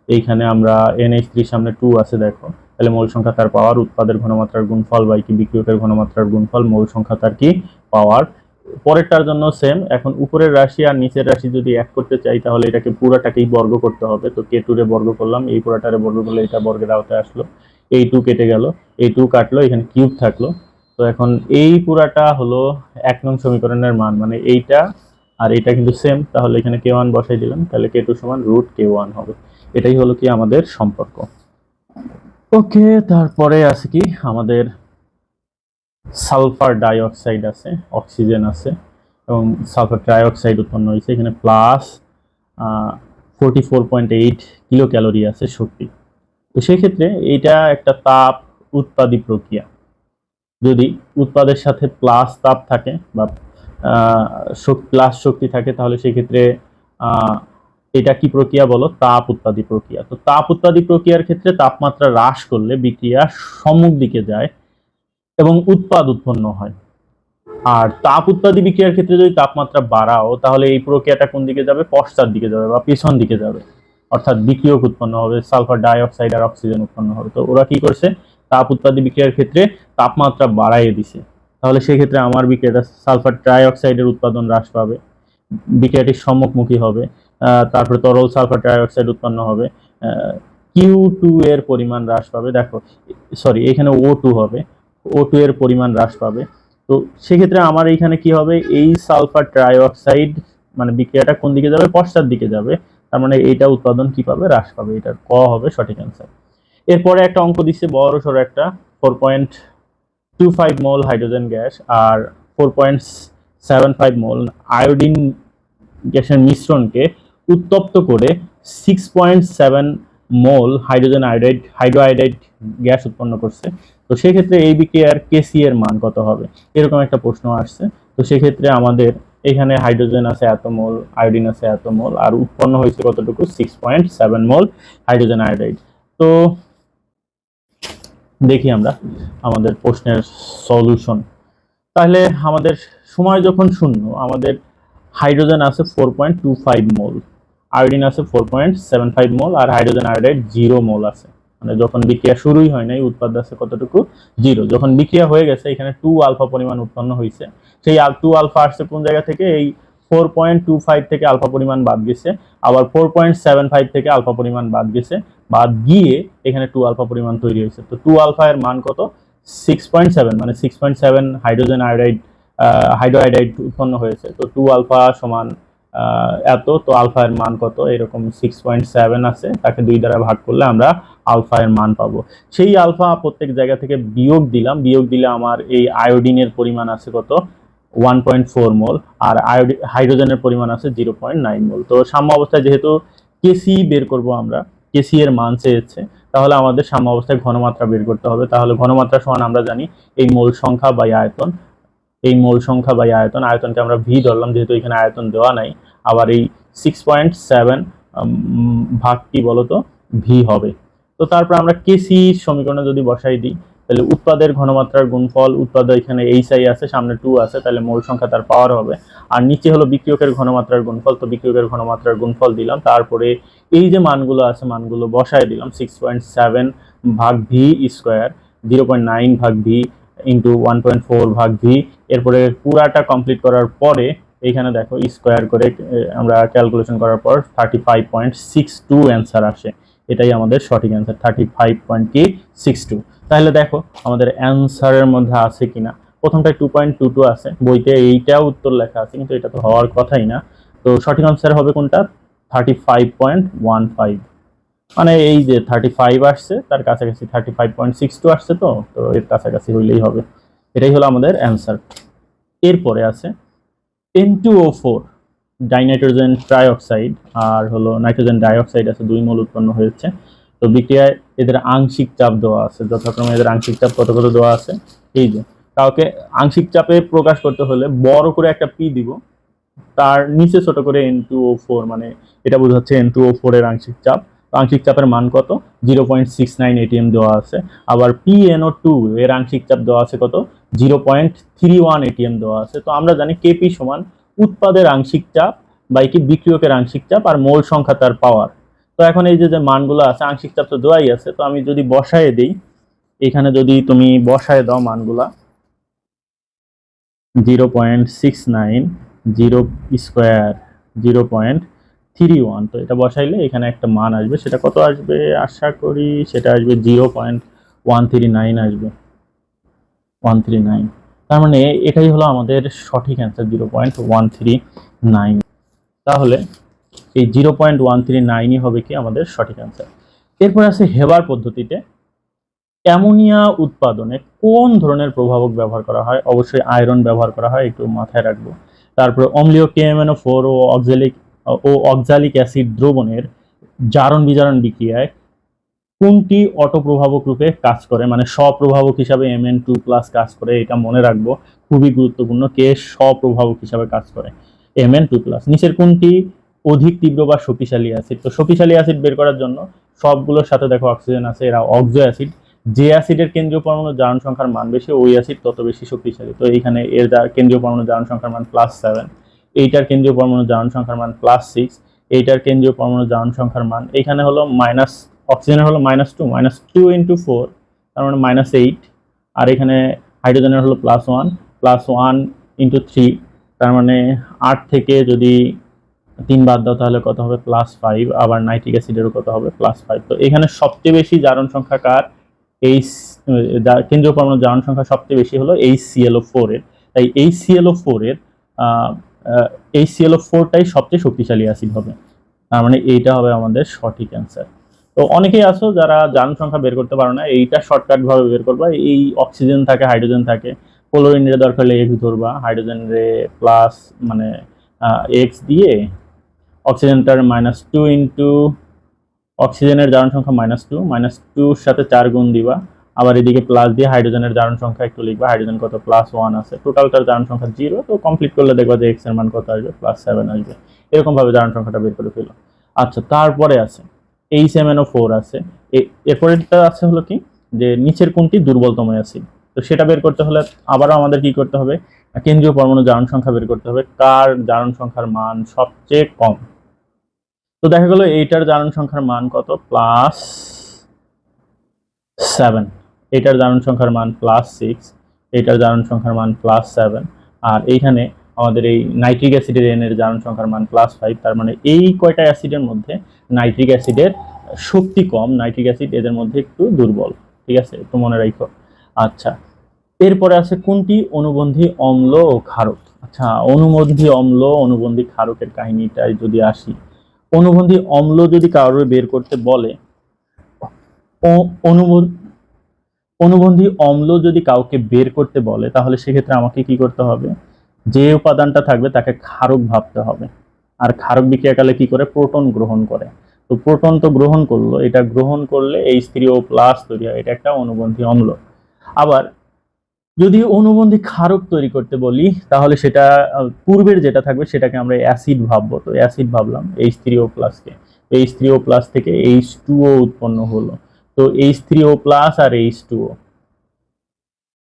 এইখানে আমরা NH3 সামনে 2 আছে দেখো, তাহলে মোল সংখ্যা তার পাওয়ার, উৎপাদের ঘনমাত্রার গুণফল বাই কি বিক্রিয়কের ঘনমাত্রার গুণফল, মোল সংখ্যা তার কি পাওয়ার। পরেরটার জন্য সেম। এখন উপরের রাশি আর নিচের রাশি যদি এক করতে চাই তাহলে এটাকে পুরাটাকেই বর্গ করতে হবে। তো K2 রে বর্গ করলাম, এই পুরাটারে বর্গ করলে এটা বর্গের আওতায় আসলো, এই 2 কেটে গেল, এই 2 কাটলো, এখানে কিউব থাকলো। তো এখন এই পুরাটা হলো 1 নং সমীকরণের মান, মানে এইটা আর এটা কিন্তু সেম, তাহলে এখানে K1 বসাই দিলাম, তাহলে K2 সমান রুট K1 হবে। এটাই হলো কি আমাদের সম্পর্ক। ওকে, তারপরে আছে কি আমাদের সালফার ডাইঅক্সাইড আছে, অক্সিজেন আছে, এবং সালফার ডাইঅক্সাইড উৎপন্ন হয়েছে, এখানে প্লাস 44.8 কিলো ক্যালোরি আছে শক্তি। তো সেক্ষেত্রে এটা একটা তাপ উৎপাদী প্রক্রিয়া। যদি উৎপাদের সাথে প্লাস তাপ থাকে বা প্লাস শক্তি থাকে, তাহলে সেক্ষেত্রে এটা কি প্রক্রিয়া বলো, তাপ উৎপাদী প্রক্রিয়া। তো তাপ উৎপাদী প্রক্রিয়ার ক্ষেত্রে তাপমাত্রা হ্রাস করলে বিক্রিয়া সম্মুখ দিকে যায় এবং উৎপাদ উৎপন্ন হয়। আর তাপ উৎপাদী বিক্রিয়ার ক্ষেত্রে যদি তাপমাত্রা বাড়াও তাহলে এই প্রক্রিয়াটা কোন দিকে যাবে, পশ্চাৎ দিকে যাবে বা পিছন দিকে যাবে, অর্থাৎ বিক্রিয়ক উৎপন্ন হবে, সালফার ডাইঅক্সাইড আর অক্সিজেন উৎপন্ন হবে। তো ওরা কি করছে, তাপ উৎপাদী বিক্রিয়ার ক্ষেত্রে তাপমাত্রা বাড়াইয়ে দিছে। তাহলে সেক্ষেত্রে আমার বিক্রিয়াটা সালফার ডাইঅক্সাইডের উৎপাদন হ্রাস পাবে, বিক্রিয়াটি সম্মুখমুখী হবে, তারপরে তরল সালফার ডাইঅক্সাইড উৎপন্ন হবে, Q2 এর পরিমাণ হ্রাস পাবে। দেখো সরি, এখানে O2 হবে, O2 এর পরিমাণ হ্রাস পাবে। তো সেক্ষেত্রে আমার এইখানে কি হবে, এই সালফার ডাইঅক্সাইড মানে বিক্রিয়াটা কোন দিকে যাবে, পশ্চাৎ দিকে যাবে, তার মানে এইটা উৎপাদন কি পাবে, হ্রাস পাবে। এটার ক হবে সঠিক অ্যান্সার। এরপরে একটা অঙ্ক দিচ্ছে বড় সড়ো একটা, 4.25 মোল হাইড্রোজেন গ্যাস আর 4.75 মোল আয়োডিন গ্যাসের মিশ্রণকে উত্তপ্ত করে 6.7 মোল হাইড্রোজেন আয়োডাইড হাইড্রোআয়োডাইড গ্যাস উৎপন্ন করছে। তো সেক্ষেত্রে এই বিক্রিয়ার কেসি এর মান কত হবে, এরকম একটা প্রশ্ন আসছে। তো সেক্ষেত্রে আমাদের এখানে হাইড্রোজেন আছে এত মোল, আয়োডিন আছে এত মোল, আর উৎপন্ন হয়েছে কতটুকু, 6.7 মোল হাইড্রোজেন আয়োডাইড। তো দেখি আমরা আমাদের প্রশ্নের সলিউশন। তাহলে আমাদের সময় যখন শূন্য, আমাদের হাইড্রোজেন আছে 4.25 মোল, আয়োডিন আছে 4.75 মোল, আর হাইড্রোজেন আয়োডাইড 0 মোল আছে। মানে যখন বিক্রিয়া শুরুই হয় নাই উৎপাদ আছে কতটুকু, 0। যখন বিক্রিয়া হয়ে গেছে এখানে 2 আলফা পরিমাণ উৎপন্ন হয়েছে, সেই 2 আলফা আসছে কোন জায়গা থেকে, এই 4.25 থেকে আলফা পরিমাণ বাদ গেছে, আবার 4.75 থেকে আলফা পরিমাণ বাদ গেছে, বাদ গিয়ে এখানে 2 আলফা পরিমাণ তৈরি হয়েছে। তো 2 আলফা এর মান কত, 6.7, মানে 6.7 হাইড্রোজেন আয়োডাইড হাইড্রোআয়োডাইড উৎপন্ন হয়েছে। তো 2 আলফা সমান এত, তো আলফা এর মান কত, এরকম 6.7 আছে, তাকে 2 দ্বারা ভাগ করলে আমরা আলফা এর মান পাবো। সেই আলফা প্রত্যেক জায়গা থেকে বিয়োগ দিলাম, বিয়োগ দিলে আমার এই আয়োডিনের পরিমাণ আছে কত, 1.4 মোল, আর হাইড্রোজেনের পরিমাণ আছে 0.9 মোল। তো সাম্য অবস্থায় যেহেতু কেসি বের করব আমরা, কেসি এর মান চেয়েছে, তাহলে আমাদের সাম্য অবস্থায় ঘনমাত্রা বের করতে হবে। তাহলে ঘনমাত্রা সমান আমরা জানি এই মোল সংখ্যা বাই আয়তন, এই মোল সংখ্যা বাই আয়তন, আয়তনকে আমরা ভি ধরলাম যেহেতু এখানে আয়তন দেওয়া নাই, আবার এই 6.7 ভাগ কি বলতো ভি হবে। তো তারপর আমরা কেসি সমীকরণে যদি বসাই দিই তাহলে উৎপাদের ঘনমাত্রার গুণফল, উৎপাদ এখানে এইচআই আছে, সামনে 2 আছে, তাহলে মোল সংখ্যা তার পাওয়ার হবে। আর নিচে হলো বিক্রিয়কের ঘনমাত্রার গুণফল, তো বিক্রিয়কের ঘনমাত্রার গুণফল দিলাম, তারপরে এই যে মানগুলো আছে মানগুলো বসায় দিলাম। 6.7 ভাগ ভি স্কোয়ার, 0.9 ভাগ ভি ইন্টু 1.4 ভাগ ভি। এরপরে পুরাটা কমপ্লিট করার পরে এইখানে দেখো স্কোয়ার করে আমরা ক্যালকুলেশন করার পর 35.62 অ্যান্সার আসে। এটাই আমাদের সঠিক অ্যান্সার, 35.62। তাহলে দেখো আমাদের অ্যান্সারের মধ্যে আছে কিনা। প্রথমটায় 2.22 আছে, বইতে এইটাও উত্তর লেখা আছে, কিন্তু এটা তো হওয়ার কথাই না। তো সঠিক অ্যান্সার হবে কোনটা? 35.15। মানে এই যে 35 আসছে তার কাছাকাছি 35.62 আসছে, তো তো এর কাছাকাছি হইলেই হবে। এটাই হলো আমাদের অ্যান্সার। এরপরে আছে N2O4 ডাইনাইট্রোজেন ট্রাইঅক্সাইড আর হলো নাইট্রোজেন ডাইঅক্সাইড আছে, দুই মূল উৎপন্ন হয়েছে। তো বিক্রিয়ায় এদের আংশিক চাপ দেওয়া আছে, যথাক্রমে এদের আংশিক চাপ কত কত দেওয়া আছে। এই যে কাউকে আংশিক চাপে প্রকাশ করতে হলে বড় করে একটা পি দিব, তার নিচে ছোট করে N2O4, মানে এটা বোঝাচ্ছে N2O4 এর আংশিক চাপ। আংশিক চাপের মান কত? 0.69 ATM দেওয়া আছে। আবার PNO2 এর আংশিক চাপ দেওয়া আছে কত? 0.31 ATM দেওয়া আছে। তো আমরা জানি কেপি সমান উৎপাদের আংশিক চাপ বাই কি বিক্রিয়কের আংশিক চাপ আর মোল সংখ্যা তার পাওয়ার। তো এখন এই যে মানগুলো আছে, আংশিক চাপ তো দেওয়াই আছে, তো আমি যদি বসায় দিই, এখানে যদি তুমি বসায় দাও মানগুলা 0.69, 0 স্কোয়ার, 0.31, তো এটা বসাইলে এখানে একটা মান আসবে। সেটা কত আসবে আশা করি? সেটা আসবে 0.139 আসবে, 139। তার মানে এটাই হলো আমাদের সঠিক অ্যান্সার, 0.139। তাহলে এই 0.139ই হবে কি আমাদের সঠিক অ্যান্সার। এরপর আছে হেবার পদ্ধতিতে অ্যামোনিয়া উৎপাদনে কোন ধরনের প্রভাবক ব্যবহার করা হয়? অবশ্যই আয়রন ব্যবহার করা হয়, একটু মাথায় রাখবো। তারপর অম্লীয় KMNO4 ও অক্সালিক অ্যাসিড দ্রবণের জারণ বিজারণ বিক্রিয়ায় কোনটি অটোপ্রভাবক রূপে কাজ করে, মানে স্বপ্রভাবক হিসাবে Mn2+ কাজ করে। এটা মনে রাখবো, খুবই গুরুত্বপূর্ণ, কে স্বপ্রভাবক হিসাবে কাজ করে? Mn2+। নিচের কোনটি অধিক তীব্র বা শক্তিশালী অ্যাসিড? তো শক্তিশালী অ্যাসিড বের করার জন্য সবগুলোর সাথে দেখো অক্সিজেন আছে, এরা অক্সো অ্যাসিড। যে অ্যাসিডের কেন্দ্রীয় পরমাণু জারণ সংখ্যার মান বেশি, ওই অ্যাসিড তত বেশি শক্তিশালী। তো এইখানে এর কেন্দ্রীয় পরমাণু জারণ সংখ্যার মান +7, এইটার কেন্দ্রীয় পরমাণু জারণ সংখ্যার মান +6, এইটার কেন্দ্রীয় পরমাণু জারণ সংখ্যার মান এখানে হলো মাইনাস, অক্সিজেনের হলো -2 ইন্টু 4, তার মানে -8। আর এখানে হাইড্রোজেনের হলো +1 ইন্টু 3, তার মানে 8 থেকে যদি 3 বাদ দাও তাহলে কত হবে? +5। আবার নাইট্রিক অ্যাসিডেরও কত হবে? +5। তো এখানে সবচেয়ে বেশি জারণ সংখ্যা কার? এই কেন্দ্রীয় পরমাণু জারণ সংখ্যা সবচেয়ে বেশি হলো HClO4 এর। তাই HClO4 এর HClO4টাই সবচেয়ে শক্তিশালী অ্যাসিড হবে। তার মানে এইটা হবে আমাদের সঠিক অ্যান্সার। তো অনেকেই আছো যারা জারণ সংখ্যা বের করতে পারো না, এইটা শর্টকাট ভাবে বের করবা। এই অক্সিজেন থাকে, হাইড্রোজেন থাকে, ক্লোরিন রে দরকার হলে এক্স ধরবা, হাইড্রোজেন রে প্লাস মানে এক্স দিয়ে, অক্সিজেনটার -2 ইন্টু অক্সিজেনের জারণ সংখ্যা -2 সাথে 4 গুণ দিবা, আবার এদিকে প্লাস দিয়ে হাইড্রোজেনের জারণ সংখ্যা একটু লিখবা, হাইড্রোজেন কত? +1 আছে, টোটালটার জারণ সংখ্যা 0। তো কমপ্লিট করলে দেখবা যে এক্স এর মান কত আসবে? +7 আসবে। এরকম ভাবে জারণ সংখ্যাটা বের করে ফেলো। আচ্ছা, তারপরে আছে HMNO4 আছে। এরপরেরটা আছে হলো কি, যে নিচের কোনটি দুর্বলতম অ্যাসিড? তো সেটা বের করতে হলে আবারও আমাদের কি করতে হবে? কেন্দ্রীয় পরমাণু জারণ সংখ্যা বের করতে হবে, কার জারণ সংখ্যার মান সবচেয়ে কম। তো দেখা গেল এইটার জারণ সংখ্যার মান কত? +7। এটার জারণ সংখ্যার মান +6, এটার জারণ সংখ্যার মান +7। আর এইখানে আমাদের এই নাইট্রিক অ্যাসিডের এন এর জারণ সংখ্যার মান +5। তার মানে এই কয়টা অ্যাসিডের মধ্যে নাইট্রিক অ্যাসিডের শক্তি কম, নাইট্রিক অ্যাসিড এদের মধ্যে একটু দুর্বল। ঠিক আছে, একটু মনে রাখো। আচ্ছা, এরপরে আছে কোনটি অনুবন্ধী অম্ল ও ক্ষারক? আচ্ছা, অনুবন্ধী অম্ল অনুবন্ধী ক্ষারকের কাহিনীটাই যদি আসি, অনুবন্ধী অম্ল যদি কারোর বের করতে বলে, অনুবন্ধী অম্ল যদি কাউকে বের করতে বলে, তাহলে সেক্ষেত্রে আমাকে কি করতে হবে? যে উপাদানটা থাকবে তাকে ক্ষারক ভাবতে হবে। আর ক্ষারক বিক্রিয়াকালে কি করে? প্রোটন গ্রহণ করে। তো প্রোটন তো গ্রহণ করলো, এটা গ্রহণ করলে H3O+ তৈরি হয়, এটা একটা অনুবন্ধী অম্ল। আবার যদি অনুবন্ধী ক্ষারক তৈরি করতে বলি তাহলে সেটা পূর্বের যেটা থাকবে সেটাকে আমরা অ্যাসিড ভাববো। তো অ্যাসিড ভাবলাম H3O+ কে, H3O+ থেকে H2O উৎপন্ন হলো। তো H3O+ আর H2O,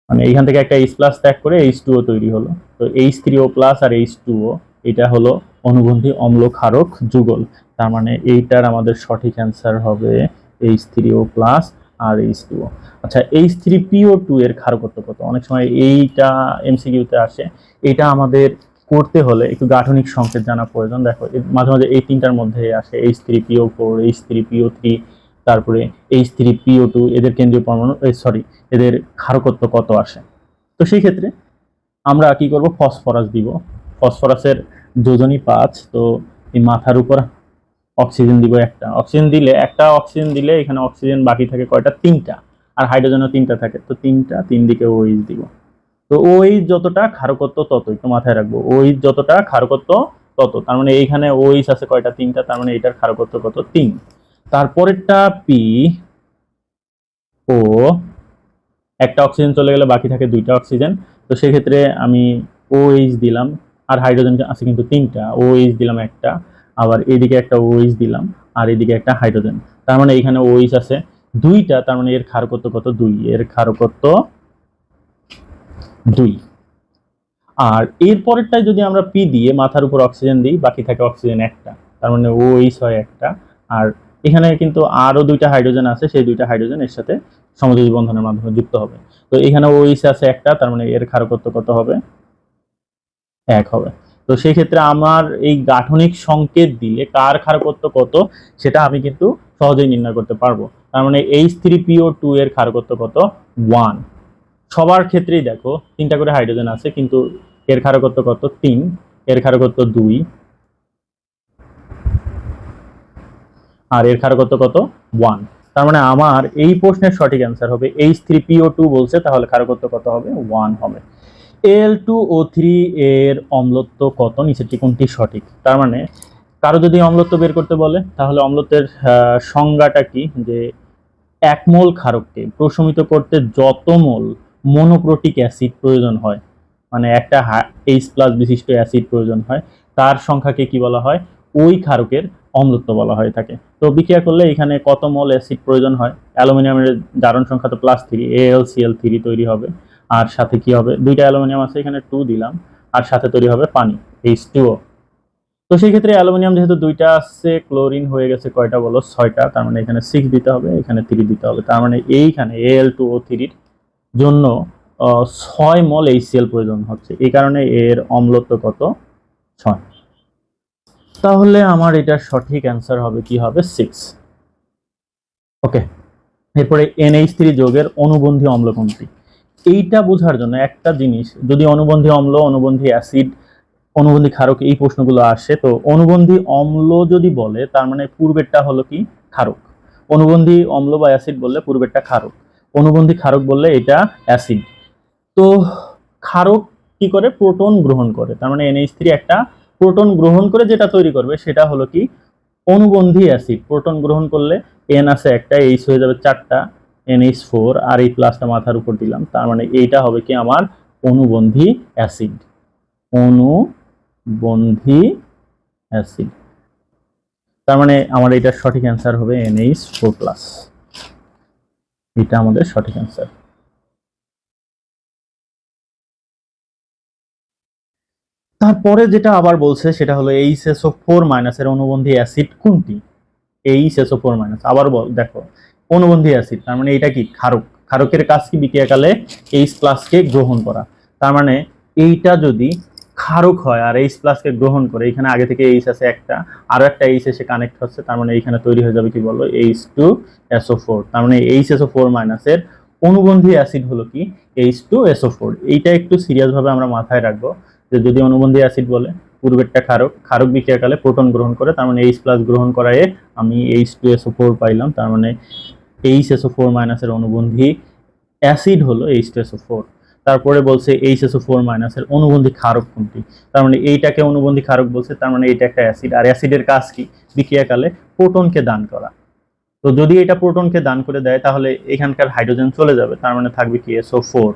মানে এইখান থেকে একটা H+ ত্যাগ করে H2O তৈরি হলো। তো H3O+ আর H2O এটা হলো অনুবন্ধী অম্ল ক্ষারক যুগল। তার মানে এইটার আমাদের সঠিক অ্যান্সার হবে H3O+ আর H2O। আচ্ছা, H3PO2 এর ক্ষারকত্ব কত? অনেক সময় এইটা এমসিকিউতে আসে। এটা আমাদের করতে হলে একটু গাঠনিক সংকেত জানা প্রয়োজন। দেখো মাঝে মাঝে এই তিনটার মধ্যে আসে H3PO4, H3PO3, তারপরে H3PO2, এদের কেন্দ্রীয় পরমাণু, সরি, এদের ক্ষারকত্ব কত আসে। তো সেই ক্ষেত্রে আমরা কি করব, ফসফরাস দিব। ফসফরাসের যোজনী 5। তো এই মাথার উপর অক্সিজেন দিব একটা। অক্সিজেন দিলে এখানে অক্সিজেন বাকি থাকে কয়টা? 3টা। আর হাইড্রোজেনও 3টা থাকে, তো 3টা, 3 দিকে OH দিব। তো OH যতটা ক্ষারকত্ব তত, একটু মাথায় রাখবো, OH যতটা ক্ষারকত্ব তত। তার মানে এইখানে OH আছে কয়টা? 3টা। তার মানে এটার ক্ষারকত্ব কত? 3। তারপরেরটা PO, একটা অক্সিজেন চলে গেলে বাকি থাকে 2টা অক্সিজেন। তো সেক্ষেত্রে আমি OH দিলাম। আর হাইড্রোজেন আছে কিন্তু 3টা, OH দিলাম একটা, আবার এদিকে একটা OH দিলাম, আর এদিকে একটা হাইড্রোজেন। তার মানে এখানে OH আছে 2টা। তার মানে এর ক্ষারকত্ব কত? 2। এর ক্ষারকত্ব 2। আর এর পরেরটায় যদি আমরা P দিয়ে মাথার উপর অক্সিজেন দিই, বাকি থাকে অক্সিজেন একটা। তার মানে OH হয় একটা। আর এখানে কিন্তু আরো 2টা হাইড্রোজেন আছে, সেই 2টা হাইড্রোজেন এর সাথে সমযোজী বন্ধনের মাধ্যমে যুক্ত হবে। তো এখানে OH আছে একটা, তার মানে এর ক্ষারকত্ব কত হবে? 1 হবে। তো সেই ক্ষেত্রে আমার এই গাঠনিক সংকেত দিলে কার ক্ষারকত্ব কত সেটা আমি কিন্তু সহজেই নির্ণয় করতে পারবো। তার মানে H3PO2 এর ক্ষারকত্ব কত? 1। সবার ক্ষেত্রেই দেখো 3টা করে হাইড্রোজেন আছে, কিন্তু এর ক্ষারকত্ব কত? 3। এর ক্ষারকত্ব 2। আর এর ক্ষারকত্ব কত? 1। তার মানে আমার এই প্রশ্নের সঠিক অ্যান্সার হবে H3PO2 বলছে, তাহলে ক্ষারকত্ব কত হবে? 1 হবে। Al2O3 এর অম্লত্ব কত? নিচেরটি কোনটি সঠিক? তার মানে কারো যদি অম্লত্ব বের করতে বলে তাহলে অম্লত্বের সংজ্ঞাটা কি, যে 1 মোল ক্ষারককে প্রশমিত করতে যত মোল মনোপ্রোটিক অ্যাসিড প্রয়োজন হয়, মানে একটা H+ বিশিষ্ট অ্যাসিড প্রয়োজন হয়, তার সংখ্যাকে কি বলা হয়? ওই ক্ষারকের অম্লত্ব বলা হয়ে থাকে। তো বিক্রিয়া করলে এখানে কত মোল অ্যাসিড প্রয়োজন হয়? অ্যালুমিনিয়ামের জারণ সংখ্যা তো +3, AlCl3 তৈরি হবে। আর সাথে কি হবে? 2টা অ্যালুমিনিয়াম আছে, এখানে 2 দিলাম, আর সাথে তৈরি হবে পানি, H2O। তো সেই ক্ষেত্রে অ্যালুমিনিয়াম যেহেতু 2টা আসছে, ক্লোরিন হয়ে গেছে কয়টা বলো? 6টা। তার মানে এখানে 6 দিতে হবে, এখানে 3 দিতে হবে। তার মানে এইখানে Al2O3 এর জন্য 6 মল HCl প্রয়োজন হচ্ছে। এই কারণে এর অম্লত্ব কত? 6। তাহলে আমার এটার সঠিক অ্যান্সার হবে কি হবে? 6। ওকে। এরপরে NH3 যৌগের অনুবন্ধী অম্ল কোনটি? এইটা বোঝার জন্য একটা জিনিস, যদি অনুবন্ধী অম্ল, অনুবন্ধী অ্যাসিড, অনুবন্ধী ক্ষারক এই প্রশ্নগুলো আসে, তো অনুবন্ধী অম্ল যদি বলে তার মানে পূর্বেরটা হলো কি? ক্ষারক। অনুবন্ধী অম্ল বা অ্যাসিড বললে পূর্বেরটা ক্ষারক। অনুবন্ধী ক্ষারক বললে এটা অ্যাসিড। তো ক্ষারক কি করে? প্রোটন গ্রহণ করে। তার মানে NH3 একটা প্রোটন গ্রহণ করে যেটা তৈরি করবে সেটা হলো কি? অনুবন্ধী অ্যাসিড। প্রোটন গ্রহণ করলে N আছে একটা, H হয়ে যাবে 4টা, NH4, আর এই প্লাসটা মাথার উপর দিলাম। তার মানে এইটা হবে কি আমার? অনুবন্ধী অ্যাসিড। অনুবন্ধী অ্যাসিড। তার মানে আমার এটার সঠিক অ্যান্সার হবে NH4+। এটা আমাদের সঠিক অ্যান্সার। তারপরে যেটা আবার বলছে সেটা হলো HSO4- এর অনুবন্ধী অ্যাসিড কোনটি? HSO4-, আবার দেখো অনুবন্ধী অ্যাসিড, তার মানে এটা কি? ক্ষারক। ক্ষারকের কাজ কি? বিক্রিয়াকালে H+ কে গ্রহণ করা। তার মানে এইটা যদি ক্ষারক হয় আর H+ কে গ্রহণ করে, এখানে আগে থেকে H আছে একটা, আরো একটা H এসে কানেক্ট হচ্ছে, তার মানে এখানে তৈরি হয়ে যাবে কি বলো? H2SO4। তার মানে HSO4- এর অনুবন্ধী অ্যাসিড হলো কি? H2SO4। এইটা একটু সিরিয়াস ভাবে আমরা মাথায় রাখবো, যে যদি অনুবন্ধী অ্যাসিড বলে পূর্বেরটা ক্ষারক, ক্ষারক বিক্রিয়াকালে প্রোটন গ্রহণ করে, তার মানে H+ গ্রহণ করায় আমি H2SO4 পাইলাম। তার মানে HSO4- এর অনুবন্ধী অ্যাসিড হলো H2SO4। তারপরে বলছে HSO4- এর অনুবন্ধী ক্ষারক কোনটি? তার মানে এইটাকে অনুবন্ধী ক্ষারক বলছে, তার মানে এটা একটা অ্যাসিড। আর অ্যাসিডের কাজ কি? বিক্রিয়াকালে প্রোটনকে দান করা। তো যদি এটা প্রোটনকে দান করে দেয় তাহলে এখানকার হাইড্রোজেন চলে যাবে, তার মানে থাকবে কি? SO4।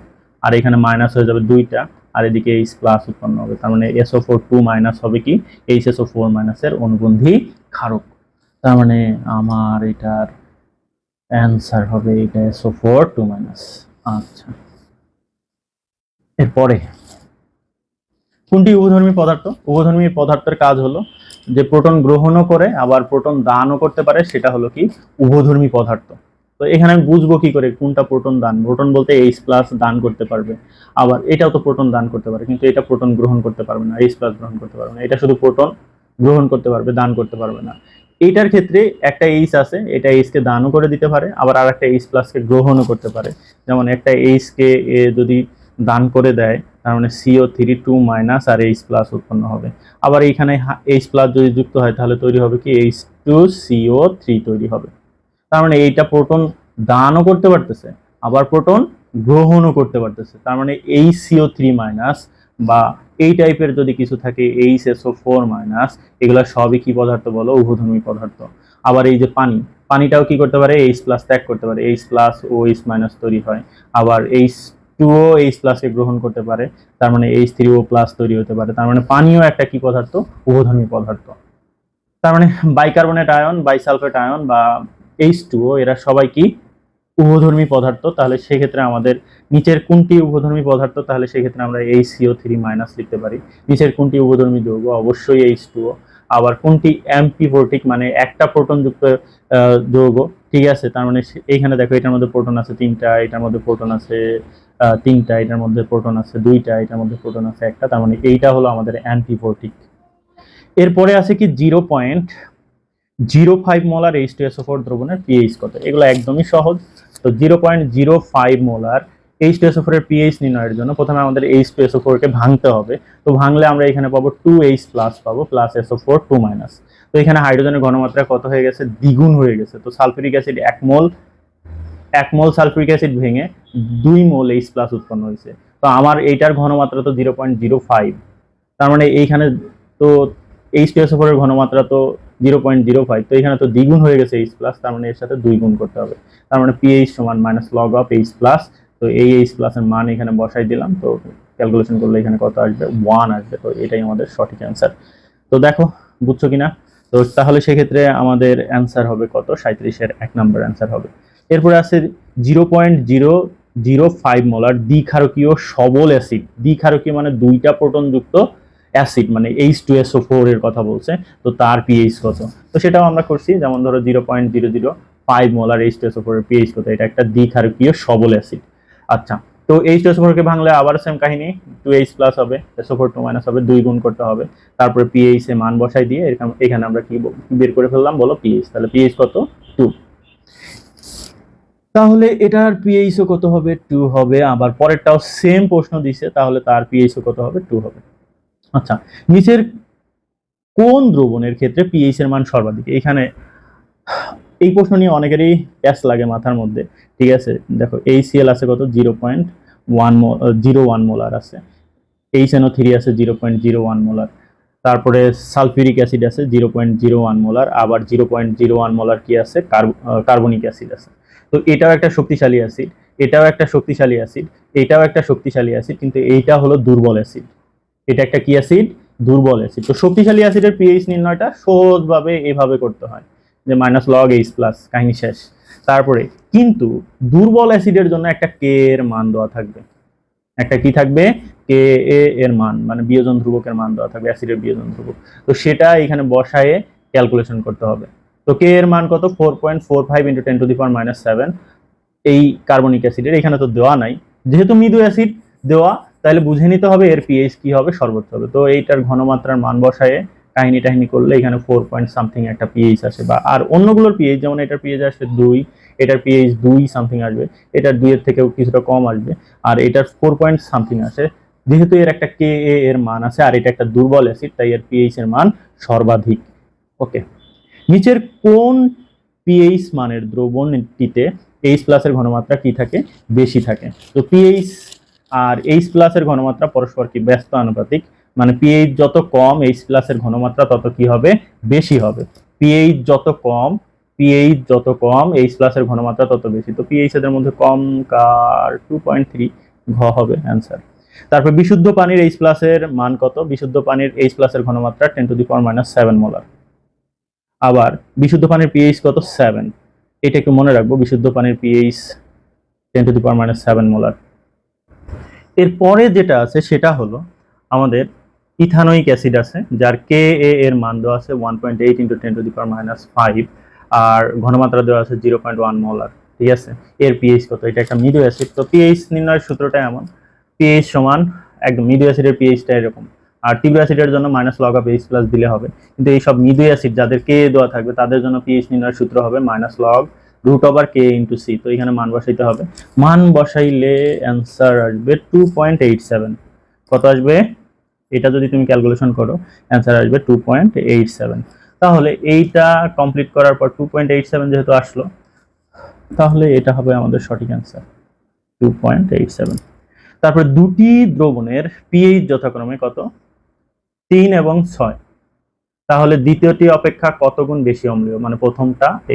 আর এখানে মাইনাস হয়ে যাবে 2টা, আর এদিকে এইচ প্লাস উৎপন্ন হবে। তার মানে SO4 2 মাইনাস হবে কি HSO4 মাইনাসের অনুবন্ধী ক্ষারক। তার মানে আমার এটার অ্যান্সার হবে এটা SO4 2 মাইনাস। আচ্ছা, এরপরে কোনটি উভধর্মী পদার্থ? উভধর্মী পদার্থের কাজ হলো যে প্রোটন গ্রহণও করে আবার প্রোটন দানও করতে পারে, সেটা হলো কি উভধর্মী পদার্থ। তো এখানে আমি বুঝবো কি করে কোনটা প্রোটন দান? প্রোটন বলতে H প্লাস দান করতে পারবে, আবার এটাও তো প্রোটন দান করতে পারে, কিন্তু এটা প্রোটন গ্রহণ করতে পারবে না, H প্লাস গ্রহণ করতে পারবে না। এটা শুধু প্রোটন গ্রহণ করতে পারবে, দান করতে পারবে না। এইটার ক্ষেত্রে একটা H আছে, এটা H কে দানও করে দিতে পারে, আবার আর একটা H প্লাস কে গ্রহণও করতে পারে। যেমন একটা H কে যদি দান করে দেয়, তার মানে CO3 2 মাইনাস আর H প্লাস উৎপন্ন হবে। আবার এইখানে H প্লাস যদি যুক্ত হয় তাহলে তৈরি হবে কি H2CO3 তৈরি হবে। তার মানে এইটা প্রোটন দানও করতে পারতেছে, আবার প্রোটন গ্রহণও করতে পারতেছে। তার মানে HCO3 মাইনাস বা এই টাইপের যদি কিছু থাকে HSO4 মাইনাস, এগুলো সবই কি পদার্থ বলো? উভধর্মী পদার্থ। আবার এই যে পানিটাও কি করতে পারে? H প্লাস ত্যাগ করতে পারে, H প্লাস ও H মাইনাস তৈরি হয়। আবার H2O H প্লাস কে গ্রহণ করতে পারে, তার মানে H3O প্লাস তৈরি হতে পারে। তার মানে পানিও একটা কি পদার্থ? উভধর্মী পদার্থ। তার মানে বাইকার্বনেট আয়ন, বাইসালফেট আয়ন বা H2O এরা সবাই কি উভধর্মী পদার্থ। তাহলে সেক্ষেত্রে আমাদের নিচের কোনটি উভধর্মী পদার্থ? তাহলে সেক্ষেত্রে আমরা HCO3 মাইনাস লিখতে পারি। নিচের কোনটি উভধর্মী যৌগ? অবশ্যই H2O। আবার কোনটি অ্যাম্পিভোটিক মানে একটা প্রোটন যুক্ত যৌগ? ঠিক আছে, তার মানে এইখানে দেখো এটার মধ্যে প্রোটন আছে 3টা, এটার মধ্যে প্রোটন আছে 3টা, এটার মধ্যে প্রোটন আছে 2টা, এটার মধ্যে প্রোটন আছে 1টা। তার মানে এইটা হলো আমাদের অ্যান্টিভোটিক। এরপরে আছে কি 0.05 মোলার H2SO4 দ্রবণের পিএইচ কত? এগুলো একদমই সহজ। তো 0.05 মোলার H2SO4 এর পিএইচ নির্ণয়ের জন্য প্রথমে আমাদের H2SO4 কে ভাঙতে হবে। তো ভাঙলে আমরা এখানে পাবো 2H প্লাস পাবো প্লাস SO4 2 মাইনাস। তো এখানে হাইড্রোজেনের ঘনমাত্রা কত হয়ে গেছে? দ্বিগুণ হয়ে গেছে। তো সালফিউরিক অ্যাসিড 1 মোল সালফিউরিক অ্যাসিড ভেঙে 2 মোল H প্লাস উৎপন্ন হয়েছে। তো আমার এইটার ঘনমাত্রা তো 0.05, তার মানে এইখানে তো H2SO4 এর ঘনমাত্রা তো 0.05, তো এখানে তো দ্বিগুণ হয়ে গেছে H প্লাস, তার মানে এর সাথে 2 গুণ করতে হবে। তার মানে পিএইচ সমান minus log of H plus. তো এই H প্লাস এর মান এখানে বসাই দিলাম, তো ক্যালকুলেশন করলে এখানে কত আসবে? 1 আসবে। তো এটাই আমাদের সঠিক অ্যান্সার। তো দেখো বুঝছো কিনা? তো তাহলে সেক্ষেত্রে আমাদের অ্যান্সার হবে কত? 37 এর 1 নম্বর অ্যান্সার হবে। এরপরে আছে 0.005 মোলার দ্বিক্ষারকীয় সবল অ্যাসিড। দ্বিক্ষারকীয় মানে 2টা প্রোটন যুক্ত অ্যাসিড, মানে H2SO4 এর কথা বলছে। তো তার পিএইচ কত? তো সেটাও আমরা করছি, যেমন ধরো 0.005 মোলার H2SO4 এর পিএইচ কত? এটা একটা দ্বিক্ষারকীয় সবল অ্যাসিড। আচ্ছা, তো H2SO4 কে ভাঙলে আবার সেম কাহিনী, 2H প্লাস হবে, SO4 2 মাইনাস হবে, 2 গুণ করতে হবে। তারপরে পিএইচ এ মান বসাই দিয়ে এখানে আমরা কি বের করে ফেললাম বলো? পিএইচ। তাহলে পিএইচ কত? 2। তাহলে এটার পিএইচও কত হবে? 2 হবে। আবার পরেরটাও সেম প্রশ্ন দিছে, তাহলে তার পিএইচও কত হবে? 2 হবে। আচ্ছা, নিচের কোন দ্রবণের ক্ষেত্রে পিএইচ এর মান সর্বাধিক? এখানে এই প্রশ্ন নিয়ে অনেকেরই প্যাচ লাগে মাথার মধ্যে। ঠিক আছে, দেখো HCl আছে কত? 0.01 মোলার আছে। HNO3 আছে 0.01 মোলার। তারপরে সালফিউরিক অ্যাসিড আছে 0.01 মোলার। আবার 0.01 মোলার কি আছে? কার্বনিক অ্যাসিড আছে। তো এটাও একটা শক্তিশালী অ্যাসিড, এটাও একটা শক্তিশালী অ্যাসিড, এটাও একটা শক্তিশালী অ্যাসিড, কিন্তু এইটা হলো দুর্বল অ্যাসিড। এটা একটা কি অ্যাসিড? দুর্বল অ্যাসিড। তো শক্তিশালী অ্যাসিডের পিএইচ নির্ণয়টা সহজভাবে এভাবে করতে হয় যে মাইনাস লগ H প্লাস, কাহিনী শেষ। তারপরে কিন্তু দুর্বল অ্যাসিডের জন্য একটা কে এর মান দেওয়া থাকবে, একটা কি থাকবে? কে এর মান, মানে বিয়োজন ধ্রুবকের মান দেওয়া থাকবে, অ্যাসিডের বিয়োজন ধ্রুবক। তো সেটা এখানে বসায়ে ক্যালকুলেশন করতে হবে। তো কে এর মান কত? 4.45 × 10⁻⁷। এই কার্বনিক অ্যাসিডের এখানে তো দেওয়া নাই, যেহেতু মৃদু অ্যাসিড দেওয়া, তাহলে বুঝে নিতে হবে এর পিএইচ কি হবে? সর্বোচ্চ হবে। তো এইটার ঘনমাত্রার মান বসায়ে কাহিনী করলে এখানে 4 পয়েন্ট সামথিং একটা পিএইচ আসে। বা আর অন্যগুলোর পিএইচ, যেমন এটার পিএইচ আসবে 2, এটার পিএইচ 2 সামথিং আসবে, এটার 2 এর থেকেও কিছুটা কম আসবে, আর এটার 4 পয়েন্ট সামথিং আসে। যেহেতু এর একটা কে এর মান আছে আর এটা একটা দুর্বল অ্যাসিড, তাই এর পিএইচ এর মান সর্বাধিক। ওকে, নিচের কোন পিএইচ মানের দ্রবণটিতে H প্লাসের ঘনমাত্রা কি থাকে? বেশি থাকে। তো পিএইচ আর H প্লাসের ঘনমাত্রা পরস্পর কি ব্যস্ত আনুপাতিক, মানে পিএইচ যত কম H প্লাসের ঘনমাত্রা তত কি হবে? বেশি হবে। পিএইচ যত কম H প্লাসের ঘনমাত্রা তত বেশি। তো পিএইচ এদের মধ্যে কম কার? 2.3, ঘ হবে অ্যান্সার। তারপর বিশুদ্ধ পানির H+ এর মান কত? বিশুদ্ধ পানির H+ এর ঘনমাত্রা 10⁻⁷ মোলার। আবার বিশুদ্ধ পানির পিএইচ কত? 7। এটা একটু মনে রাখবো, বিশুদ্ধ পানির পিএইচ 10⁻⁷ মোলার। এরপরে যেটা আছে সেটা হলো আমাদের ইথানোয়িক অ্যাসিড আছে, যার Ka এর মান দেওয়া আছে 1.8 × 10⁻⁵, আর ঘনমাত্রা দেওয়া আছে 0.1 মোলার। ঠিক আছে, এর পিএইচ কত? এটা একটা মৃদু অ্যাসিড। তো পিএইচ নির্ণয়ের সূত্রটা এমন, পিএইচ সমান একদম মৃদু অ্যাসিডের পিএইচটা এরকম, আর তীব্র অ্যাসিডের জন্য -log(H+ দিলে হবে। কিন্তু এই সব মৃদু অ্যাসিড যাদের Ka দেওয়া থাকবে তাদের জন্য পিএইচ নির্ণয়ের সূত্র হবে -log√K × C। তো এখানে মান বসাইতে হবে, মান বসাইলে অ্যান্সার আসবে 2.87। কত আসবে? এটা যদি তুমি ক্যালকুলেশন করো অ্যান্সার আসবে 2.87। তাহলে এইটা কমপ্লিট করার পর 2.87 যেহেতু আসলো, তাহলে এটা হবে আমাদের সঠিক অ্যান্সার 2.87। তারপর দুটি দ্রবণের পিএইচ যথাক্রমে কত? 3 এবং 6। তাহলে দ্বিতীয়টি অপেক্ষা কত গুণ বেশি অম্লীয়, মানে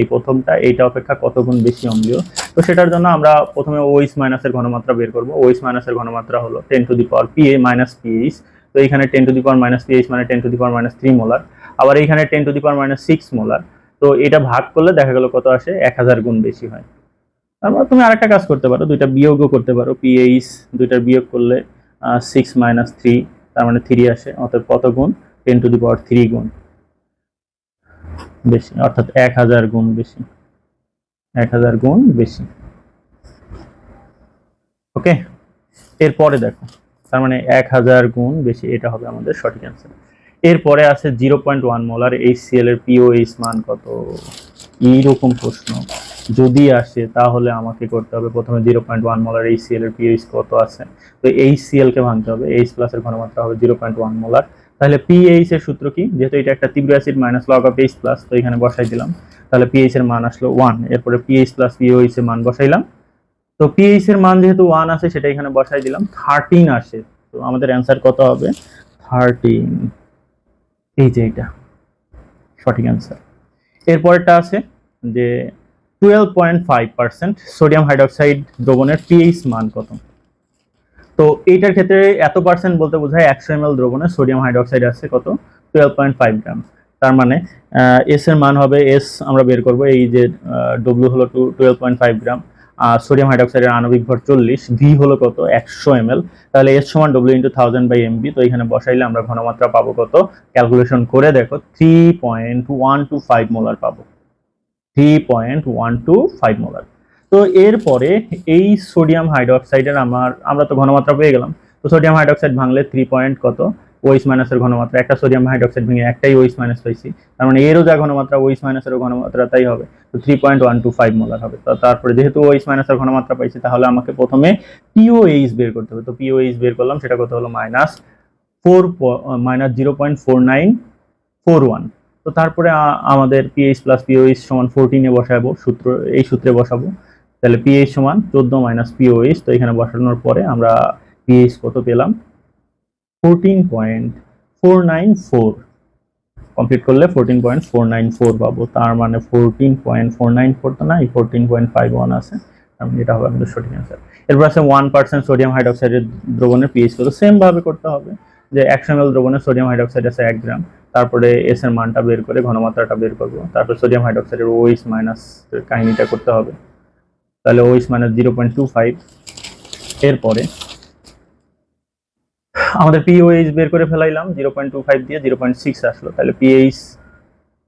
প্রথমটা এইটা অপেক্ষা কত গুণ বেশি অম্লীয়? তো সেটার জন্য আমরা প্রথমে OH- এর ঘনমাত্রা বের করব। OH- এর ঘনমাত্রা হলো 10⁻PA-PH। তো এখানে 10⁻PH মানে 10⁻³ মোলার, আবার এইখানে 10⁻6 মোলার। তো এটা ভাগ করলে দেখা গেল কত আসে? 1000 গুণ বেশি হয়। তারপর তুমি আরেকটা কাজ করতে পারো, দুইটা বিয়োগও করতে পারো। পিএইচ দুইটার বিয়োগ করলে 6 - 3, তার মানে 3 আসে। অর্থাৎ কত গুণ? 10⁻³ গুণ বেশি, অর্থাৎ 1000 গুণ বেশি, 1000 গুণ বেশি। ওকে, এরপরে দেখো, তার মানে 1000 গুণ বেশি, এটা হবে আমাদের সঠিক অ্যান্সার। এরপরে আছে 0.1 মোলার HCl এর পিওএইচ মান কত? এইরকম প্রশ্ন যদি আসে তাহলে আমাকে করতে হবে প্রথমে 0.1 মোলার HCl এর পিএইচ কত আছে। তো HCl কে ভাঙতে হবে, H+ এর ঘনমাত্রা হবে 0.1 মোলার। তাহলে পিএইচ এর সূত্র কি? যেহেতু এটা একটা তীব্র অ্যাসিড, -log(H+), তো এখানে বসাই দিলাম। তাহলে পিএইচ এর মান আসলো 1। এরপরে পিএইচ + পিওএইচ এর মান বসাইলাম। তো পিএইচ এর মান যেহেতু 1 আছে সেটা এখানে বসাই দিলাম। 13 আসে। তো আমাদের অ্যান্সার কত হবে? 13। এই যে এটা সঠিক অ্যান্সার। এরপরটা আছে যে 12.5% সোডিয়াম হাইড্রোক্সাইড দ্রবণের পিএইচ মান কত? তো এইটার ক্ষেত্রে এত পার্সেন্ট বলতে বোঝায় 100 ml দ্রবণে সোডিয়াম হাইড্রোক্সাইড আছে কত? 12.5 গ্রাম। তার মানে এস এর মান হবে, এস আমরা বের করব, এই যে ডব্লিউ হলো 12.5 গ্রাম, আর সোডিয়াম হাইড্রোক্সাইডের আণবিক ভর 40, ভি হলো কত? 100 ml। তাহলে এস সমান ডব্লিউ × 1000/mv। তো এখানে বসাইলে আমরা ঘনমাত্রা পাবো কত? ক্যালকুলেশন করে দেখো, 3.125 মোলার পাবো, 3.125 মোলার। তো এরপরে এই সোডিয়াম হাইড্রোক্সাইডের আমরা তো ঘনমাত্রা পেয়ে গেলাম। তো সোডিয়াম হাইড্রোক্সাইড ভাঙলে 3 পয়েন্ট কত OH- এর ঘনমাত্রা, একটা সোডিয়াম হাইড্রোক্সাইড ভেঙে একটাই OH- পাইছি, তার মানে এরও যা ঘনমাত্রা OH- এর ঘনমাত্রা তাই হবে। তো 3.125 মোলার হবে। তো তারপরে যেহেতু OH- এর ঘনমাত্রা পাইছি, তাহলে আমাকে প্রথমে পিওএইচ বের করতে হবে। তো পিওএইচ বের করলাম, সেটা কত হলো? -0.0941। তো তারপরে আমাদের পিএইচ + পিওএইচ সমান 14 এ বসাবো, এই সূত্রে বসাবো। তাহলে পিএইচ সমান 14 - পিওএইচ। তো এখানে বসানোর পরে আমরা পিএইচ কত পেলাম? 14.494। কমপ্লিট করলে 14.494 পাবো। তার মানে 14.494 তো নাই, 14.51 আছে। এটা হবে আমাদের সঠিক অ্যান্সার। এরপর আছে 1% সোডিয়াম হাইড্রোক্সাইডের দ্রবণের পিএইচ কত? সেম ভাবে করতে হবে, যে 100 ml দ্রবণে সোডিয়াম হাইড্রোক্সাইড আছে 1 গ্রাম। তারপরে এস এর মানটা বের করে ঘনমাত্রাটা বের করব। তারপর সোডিয়াম হাইড্রোক্সাইডের OH- এর কাহিনীটা করতে হবে। তাহলে OH- 0.25। এরপরে আমাদের পিওএইচ বের করে ফেলাইলাম, 0.25 দিয়ে 0.6 আসলো। তাহলে পিএইচ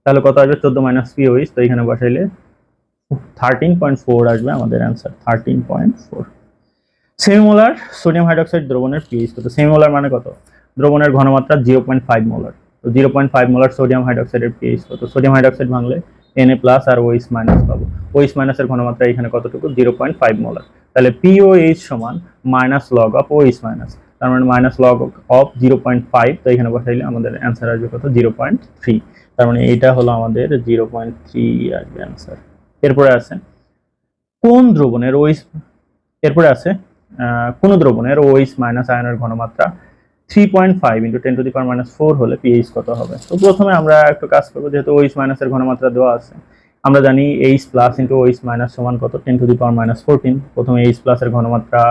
তাহলে কত আসবে? 14 - পিওএইচ। তো এখানে বসাইলে 13.4 আসবে আমাদের অ্যান্সার, 13.4। সেমিমোলার সোডিয়াম হাইড্রোক্সাইড দ্রবণের পিএইচ কত? সেমিমোলার মানে কত? দ্রবণের ঘনমাত্রা 0.5 মোলার। তো 0.5 মোলার সোডিয়াম হাইড্রোক্সাইডের পিএইচ কত? সোডিয়াম হাইড্রোক্সাইড ভাঙলে Na+ আর OH- পাবো। OH- এর ঘনমাত্রা এখানে কতটুকু? 0.5 মোলার। তাহলে পিওএইচ সমান -log(OH-), তার মানে -log(0.5). তো এখানে বসাইলে আমাদের অ্যান্সার আসবে কত? 0.3। তার মানে এটা হলো আমাদের 0.3 আসবে অ্যান্সার। এরপরে আছে কোন দ্রবণের OH- আয়নের ঘনমাত্রা 3.5 × 10⁻⁴ হলে পিএইচ কত হবে? তো প্রথমে আমরা একটু কাজ করবো, যেহেতু OH- এর ঘনমাত্রা দেওয়া আছে, আমরা জানি H+ × OH- সমান কত? 10⁻⁴। প্রথমে H+ এর ঘনমাত্রা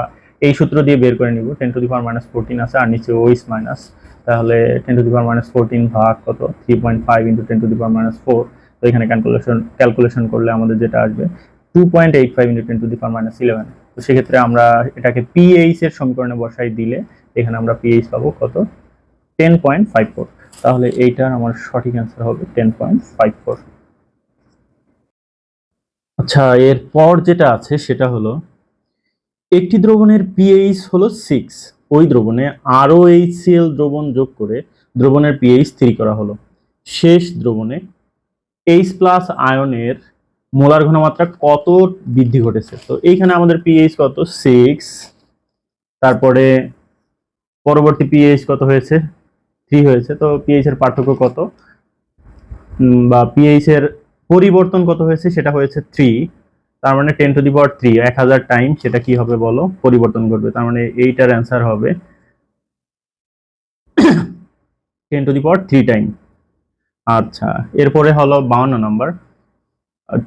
এই সূত্র দিয়ে বের করে নিব। 10⁻14 আছে আর নিচে ওইস মাইনাস, তাহলে 10⁻14 ভাগ কত 3.5 ইন্টু 10⁻4। তো এখানে ক্যালকুলেশন করলে আমাদের যেটা আসবে 2.85 ইন্টু 10⁻11। তো সেক্ষেত্রে আমরা এটাকে পিএইচ এর সমীকরণে বসাই দিলে এখানে আমরা পিএইচ পাবো কত 10.54। তাহলে এইটার আমার সঠিক অ্যান্সার হবে 10.54। আচ্ছা, এরপর যেটা আছে সেটা হলো একটি দ্রবণের পিএইচ হলো 6, ওই দ্রবণে আরও HCl দ্রবণ যোগ করে দ্রবণের পিএইচ 3 করা হলো। শেষ দ্রবণে H প্লাস আয়নের মোলার ঘনমাত্রা কত বৃদ্ধি ঘটেছে? তো এইখানে আমাদের পিএইচ কত 6, তারপরে পরবর্তী পিএইচ কত হয়েছে 3 হয়েছে। তো পিএইচ এর পার্থক্য কত বা পিএইচ এর পরিবর্তন কত হয়েছে সেটা হয়েছে 3, তার মানে 10⁻3 1000 টাইম সেটা কি হবে বলো পরিবর্তন করবে। তার মানে এইটার অ্যান্সার হবে 10⁻3 টাইম। আচ্ছা, এরপরে হলো 52 নম্বর,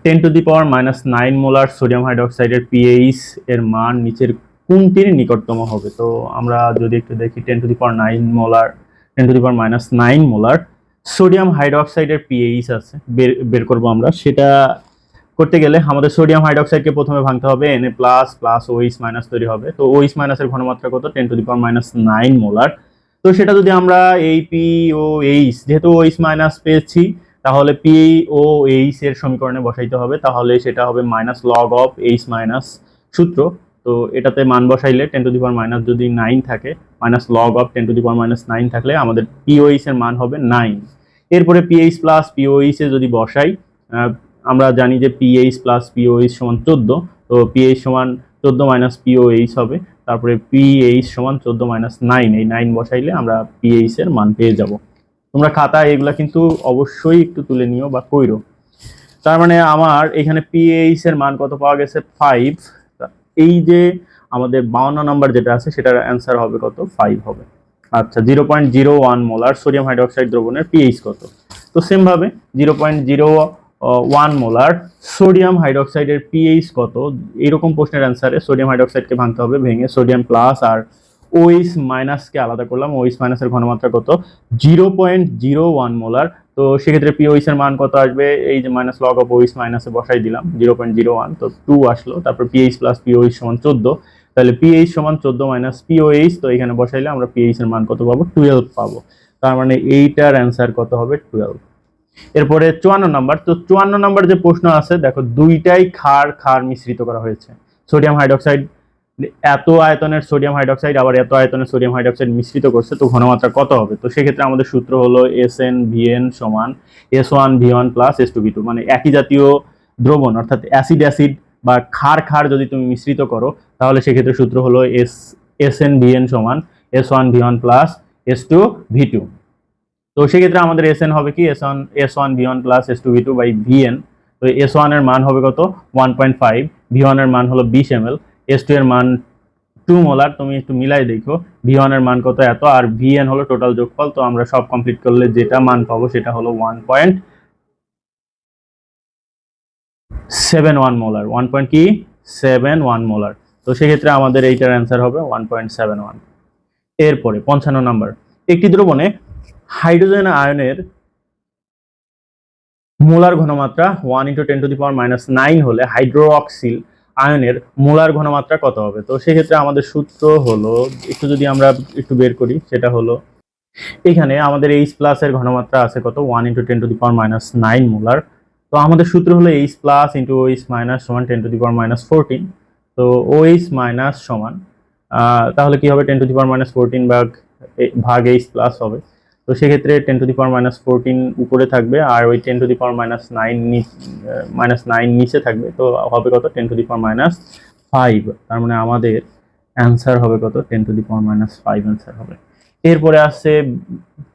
10⁻⁹ মোলার সোডিয়াম হাইড্রোক্সাইডের পিএইচ এর মান নিচের কোনটির নিকটতম হবে? তো আমরা যদি একটু দেখি 10⁻9 মোলার সোডিয়াম হাইড্রোক্সাইডের পিএইচ আছে, বের করব আমরা। সেটা করতে গেলে আমাদের সোডিয়াম হাইড্রোক্সাইডকে প্রথমে ভাঙতে হবে, Na plus plus OH minus তৈরি হবে। তো OH মাইনাসের ঘনমাত্রা কত 10⁻⁹ মোলার। তো সেটা যদি আমরা এই POH যেহেতু OH মাইনাস পেয়েছি তাহলে POH এর সমীকরণে বসাইতে হবে, তাহলে সেটা হবে minus log of H minus সূত্র। তো এটাতে মান বসাইলে 10⁻⁻ যদি 9 থাকে মাইনাস লগ অফ 10⁻⁹ থাকলে আমাদের POH এর মান হবে 9। এরপরে PH প্লাস POH এ যদি বসাই, আমরা জানি যে PH প্লাস POH সমান 14, তো PH সমান 14 মাইনাস POH হবে, তারপরে PH সমান 14 মাইনাস 9, এই 9 বসাইলে আমরা PH এর মান পেয়ে যাব। তোমরা খাতা এগুলা কিন্তু অবশ্যই একটু তুলে নিও বা কইরো। তার মানে আমার এখানে PH এর মান কত পাওয়া গেছে 5। এই যে আমাদের 52 নম্বর যেটা আছে সেটার অ্যান্সার হবে কত 5 হবে। আচ্ছা, 0.01 মোলার সোডিয়াম হাইড্রোক্সাইড দ্রবণের পিএইচ কত? তো সেম ভাবে 0.01 মোলার সোডিয়াম হাইড্রোক্সাইডের পিএইচ কত, এরকম প্রশ্নের অ্যান্সারে সোডিয়াম হাইড্রোক্সাইডকে ভাঙতে হবে, ভেঙে সোডিয়াম প্লাস আর OH মাইনাসকে আলাদা করলাম। OH মাইনাসের ঘনমাত্রা কত 0.01 মোলার। তো সেক্ষেত্রে পিওএইচ এর মান কত আসবে, এই যে মাইনাস লগ অফ OH মাইনাসে বসাই দিলাম 0.01, তো 2 আসলো। তারপর পিএইচ প্লাস পিওএইচ সমান 14, তাহলে পিএইচ সমান 14 মাইনাস পিওএইচ, তো এখানে বসাইলে আমরা পিএইচ এর মান কত পাবো 12 পাবো। তার মানে এইটার অ্যান্সার কত হবে 12। এরপরে 54 নাম্বার, তো 54 নাম্বার যে প্রশ্ন আছে দেখো দুইটাই ক্ষার মিশ্রিত করা হয়েছে। সোডিয়াম হাইড্রোক্সাইড এত আয়তনের সোডিয়াম হাইড্রোক্সাইড আবার এত আয়তনের সোডিয়াম হাইড্রোক্সাইড মিশ্রিত করছে, তো ঘনমাত্রা কত হবে? তো সেক্ষেত্রে আমাদের সূত্র হলো SnVn সমান S1V1 প্লাস S2V2, মানে একই জাতীয় দ্রবণ অর্থাৎ অ্যাসিড বা ক্ষার যদি তুমি মিশ্রিত করো তাহলে সেক্ষেত্রে সূত্র হলো SnVn সমান S1V1 প্লাস S2V2। তো সেক্ষেত্রে আমাদের Sn হবে কি S1V1 plus S2V2 by Vn। তো S1 এর মান হবে কত 1.5, V1 এর মান হলো 20 ml, S2 এর মান 2 মোলার। তুমি একটু মিলাই দেখো V1 এর মান কত এত আর Vn হলো টোটাল যোগফল। তো আমরা সব কমপ্লিট করলে যেটা মান পাবো সেটা হলো 1.71 মোলার। 1.71 মোলার। তো সেক্ষেত্রে আমাদের এইটার অ্যান্সার হবে 1.71। এরপরে 55 নাম্বার, একটি দ্রবণে হাইড্রোজেন আয়নের মোলার ঘনমাত্রা 1 × 10⁻⁹ হলে হাইড্রোক্সিল আয়নের মোলার ঘনমাত্রা কত হবে? তো সেক্ষেত্রে আমাদের সূত্র হলো একটু যদি আমরা একটু বের করি, সেটা হলো এখানে আমাদের H প্লাস এর ঘনমাত্রা আছে কত 1 × 10⁻⁹ মোলার। তো আমাদের সূত্র হলো H plus into OH minus সমান 10⁻14। তো OH মাইনাস সমান তাহলে কি হবে 10⁻14 ভাগ H প্লাস হবে। তো সেক্ষেত্রে 10⁻14 উপরে থাকবে আর ওই 10⁻9 নিচে থাকবে, তো হবে কত 10⁻5। তার মানে আমাদের অ্যান্সার হবে কত 10⁻5 অ্যান্সার হবে। এরপরে আসছে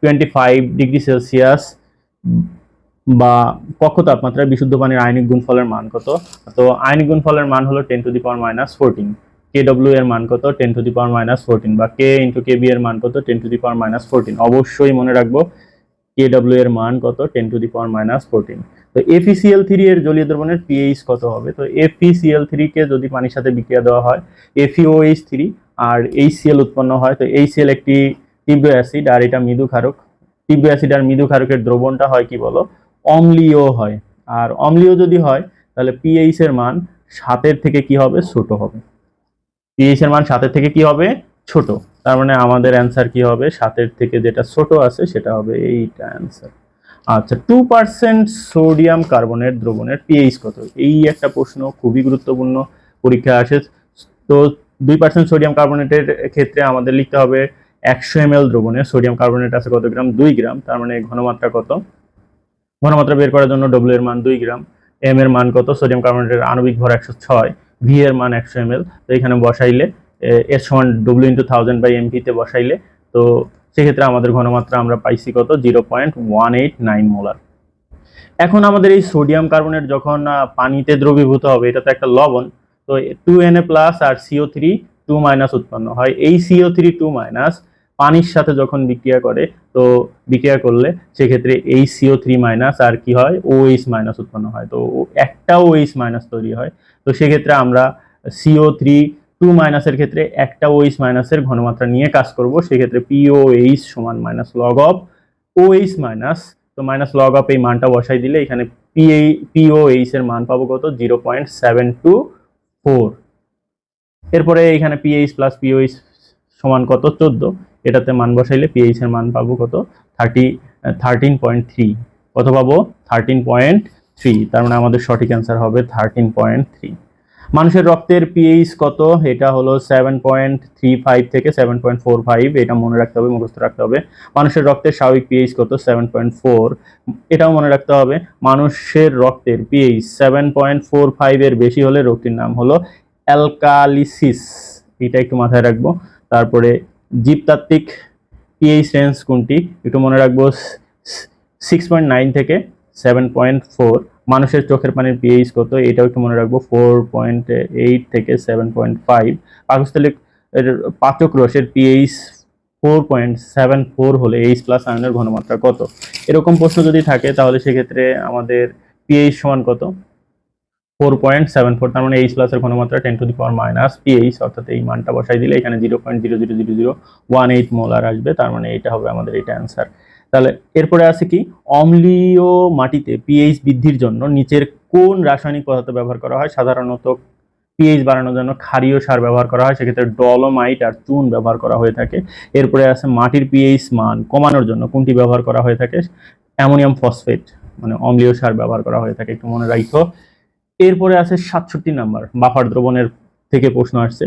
25 ডিগ্রি সেলসিয়াস বা কক্ষ তাপমাত্রায় বিশুদ্ধ পানির আয়নিক গুণফলের মান কত? তো আয়নিক গুণফলের মান হলো 10⁻14। KW এর মান কত 10⁻14 বা K × KB এর মান কত 10⁻14। অবশ্যই মনে রাখবো KW এর মান কত 10⁻14। তো FeCl3 এর জলীয় দ্রবণের পিএইচ কত হবে? তো FeCl3 কে যদি পানির সাথে বিক্রিয়া দেওয়া হয় FeOH3 আর HCl উৎপন্ন হয়। তো HCl একটি তীব্র অ্যাসিড আর এটা মৃদু ক্ষারক। তীব্র অ্যাসিড আর মৃদু ক্ষারকের দ্রবণটা হয় কি বলো, অম্লীয় হয়। আর অম্লীয় যদি হয় তাহলে পিএইচ এর মান 7 থেকে কি হবে, ছোট হবে। পিএইচ এর মান 7 থেকে কি হবে, ছোট। তার মানে আমাদের অ্যান্সার কি হবে, 7 থেকে যেটা ছোট আছে সেটা হবে এইটা অ্যান্সার। আচ্ছা, 2% সোডিয়াম কার্বনেট দ্রবণের পিএইচ কত? এই একটা প্রশ্ন খুবই গুরুত্বপূর্ণ, পরীক্ষা আসে। তো 2% সোডিয়াম কার্বনেটের ক্ষেত্রে আমাদের লিখতে হবে 100 ml দ্রবণে সোডিয়াম কার্বনেট আছে কত গ্রাম, 2 গ্রাম। তার মানে ঘনমাত্রা কত, ঘনমাত্রা বের করার জন্য ডব্লিউ এর মান 2 গ্রাম, এম এর মান কত, সোডিয়াম কার্বনেটের আণবিক ভর 106, ভি এর মান 100 ml। তো এখানে বসাইলে এর সমান ডব্লিউ ইন্টু 1000 বাই এমভি তে বসাইলে, তো সেক্ষেত্রে আমাদের ঘনমাত্রা আমরা পাইছি কত, 0.189 মোলার। এখন আমাদের এই সোডিয়াম কার্বনেট যখন পানিতে দ্রবীভূত হবে, এটা তো একটা লবণ, তো 2Na প্লাস আর CO3 2 মাইনাস উৎপন্ন হয়। এই CO3 2 মাইনাস পানির সাথে যখন বিক্রিয়া করে, তো বিক্রিয়া করলে সেক্ষেত্রে এই CO3 মাইনাস আর কি হয়, OH মাইনাস উৎপন্ন হয়। তো একটা OH মাইনাস তৈরি হয়। তো সেক্ষেত্রে আমরা CO3 2 মাইনাসের ক্ষেত্রে একটা OH মাইনাসের ঘনমাত্রা নিয়ে কাজ করব। সেক্ষেত্রে POH সমান minus log of OH minus, তো মাইনাস লগ অফ এই মানটা বসাই দিলে এখানে POH এর মান পাবো কত, 0.724। এরপরে এখানে পিএইচ প্লাস পিওএইচ সমান কত, 14। এটাতে মান বসাইলে পিএইচ এর মান পাবো কত, 13.3। কত পাবো, 13.3। তার মানে আমাদের সঠিক অ্যান্সার হবে 13.3। মানুষের রক্তের পিএইচ কত, এটা হলো 7.35 থেকে 7.45, এটা মনে রাখতে হবে, মুখস্থ রাখতে হবে। মানুষের রক্তের স্বাভাবিক পিএইচ কত, 7.4, এটাও মনে রাখতে হবে। মানুষের রক্তের পিএইচ 7.45 এর বেশি হলে রোগটির নাম হলো অ্যালকালিসিস, এটা একটু মাথায় রাখবো। তারপরে জীবতাত্ত্বিক পিএইচ রেঞ্জ কোনটি, একটু মনে রাখবো, 6.9 থেকে 7.4। মানুষের চোখের পানির পিএইচ কত, এটাও একটু মনে রাখবো, 4.8 থেকে 7.5। পাকস্থলী পাচক রসের পিএইচ 4.74 হলে এইচ প্লাস আয়নের ঘনমাত্রা কত? এরকম প্রশ্ন যদি থাকে তাহলে সেক্ষেত্রে আমাদের পিএইচ সমান কত, 4.74। তার মানে এইচ প্লাস এর ঘনমাত্রা 10 two the power minus pH, অর্থাৎ এই মানটা বসাই দিলে এখানে 0.0000018 মোলার আসবে। তার মানে এটা হবে আমাদের এটা অ্যান্সার। তাহলে এরপরে আছে কি, অম্লীয় মাটিতে পিএইচ বৃদ্ধির জন্য নিচের কোন রাসায়নিক পদার্থ ব্যবহার করা হয়? সাধারণত পিএইচ বাড়ানোর জন্য ক্ষারীয় সার ব্যবহার করা হয়, সেক্ষেত্রে ডলোমাইট আর চুন ব্যবহার করা হয়ে থাকে। এরপরে আছে মাটির পিএইচ মান কমানোর জন্য কোনটি ব্যবহার করা হয়ে থাকে? অ্যামোনিয়াম ফসফেট মানে অম্লীয় সার ব্যবহার করা হয়ে থাকে, একটু মনে রাখো। এরপরে আছে 67 নাম্বার, বাফার দ্রবণের থেকে প্রশ্ন আসছে,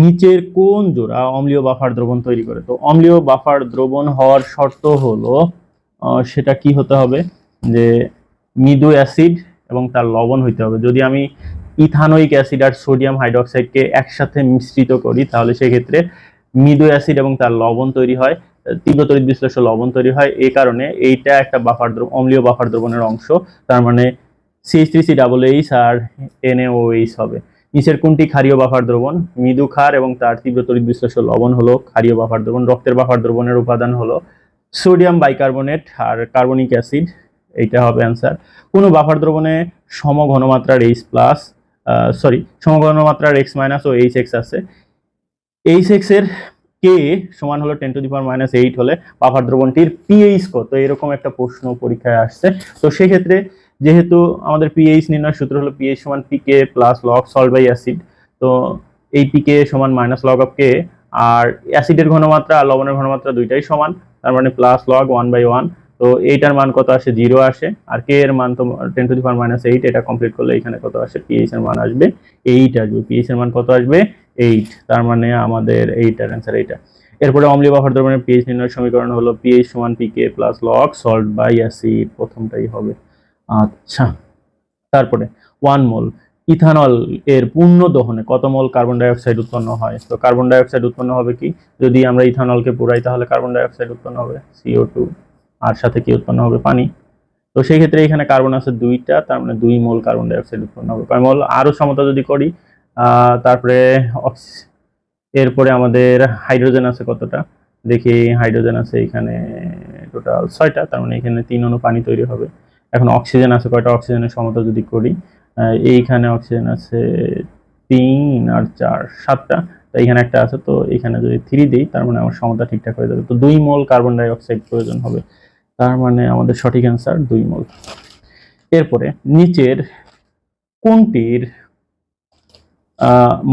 নিচের কোন জোড়া অম্লীয় বাফার দ্রবণ তৈরি করে? তো অম্লীয় বাফার দ্রবণ হওয়ার শর্ত হলো সেটা কি হতে হবে, যে মৃদু অ্যাসিড এবং তার লবণ হইতে হবে। যদি আমি ইথানোয়িক অ্যাসিড আর সোডিয়াম হাইড্রোক্সাইডকে একসাথে মিশ্রিত করি তাহলে সেক্ষেত্রে মৃদু অ্যাসিড এবং তার লবণ তৈরি হয়, তীব্র তড়িৎ বিশ্লেষ্য লবণ তৈরি হয়। এই কারণে এইটা একটা বাফার দ্রবণ, অম্লীয় বাফার দ্রবণের অংশ। তার মানে CH3COH আর NaOH হবে। নিচের কোনটি ক্ষারীয় বাফার দ্রবণ? মৃদু ক্ষার এবং তার তীব্র তড়িৎ বিশ্লেষ্য লবণ হলো ক্ষারীয় বাফার দ্রবণ। রক্তের বাফার দ্রবণের উপাদান হলো সোডিয়াম বাইকার্বনেট আর কার্বনিক অ্যাসিড, এইটা হবে অ্যান্সার। কোন বাফার দ্রবণে সম ঘনমাত্রার H প্লাস সম ঘনমাত্রার X মাইনাস ও HX আছে। HX এর কে সমান হলো 10 টু দি পাওয়ার মাইনাস 8 হলে বাফার দ্রবণটির পিএইচ কত? এরকম একটা প্রশ্ন পরীক্ষায় আসছে। তো সেক্ষেত্রে যেহেতু আমাদের পিএইচ নির্ণয়ের সূত্র হলো পিএইচ সমান pK plus log salt by acid, তো এই পিকে সমান মাইনাস লগ অফ কে, আর অ্যাসিডের ঘনমাত্রা আর লবণের ঘনমাত্রা দুইটাই সমান, তার মানে প্লাস লগ 1/1। তো এইটার মান কত আসে, 0 আসে। আর কে এর মান তো 10 টু দি পাওয়ার মাইনাস 8, এটা কমপ্লিট করলে এখানে কত আসে, পিএইচ এর মান আসবে 8 আসবে। পিএইচ এর মান কত আসবে, 8। তার মানে আমাদের এইটার অ্যান্সার এইটা। এরপরে অম্লীয় বাফার দ্রবণের পিএইচ নির্ণয়ের সমীকরণ হলো পিএইচ সমান pK plus log salt by acid, প্রথমটাই হবে। আচ্ছা, তারপরে 1 মোল ইথানল এর পূর্ণ দহনে কত মোল কার্বন ডাই অক্সাইড উৎপন্ন হয়? তো কার্বন ডাই অক্সাইড উৎপন্ন হবে কি, যদি আমরা ইথানলকে পুরাই তাহলে কার্বন ডাই অক্সাইড উৎপন্ন হবে CO2, আর সাথে কি উৎপন্ন হবে, পানি। তো সেই ক্ষেত্রে এখানে কার্বন আছে 2টা, তার মানে 2 মোল কার্বন ডাই অক্সাইড উৎপন্ন হবে। কয় মোল, আরো সমতা যদি করি, তারপরে এরপরে আমাদের হাইড্রোজেন আছে কতটা, দেখি হাইড্রোজেন আছে এখানে টোটাল 6টা, তার মানে এখানে 3 অণু পানি তৈরি হবে। এখন অক্সিজেন আছে কয়টা, অক্সিজেনের সমতা যদি করি, এইখানে অক্সিজেন আছে 3 আর 4 7টা, তো এখানে একটা আছে, তো এখানে যদি 3 দিই তার মানে আমার সমতা ঠিকঠাক হয়ে যাবে। তো 2 মোল কার্বন ডাই অক্সাইড প্রয়োজন হবে, তার মানে আমাদের সঠিক অ্যান্সার 2 মোল। এরপরে নিচের কোনটির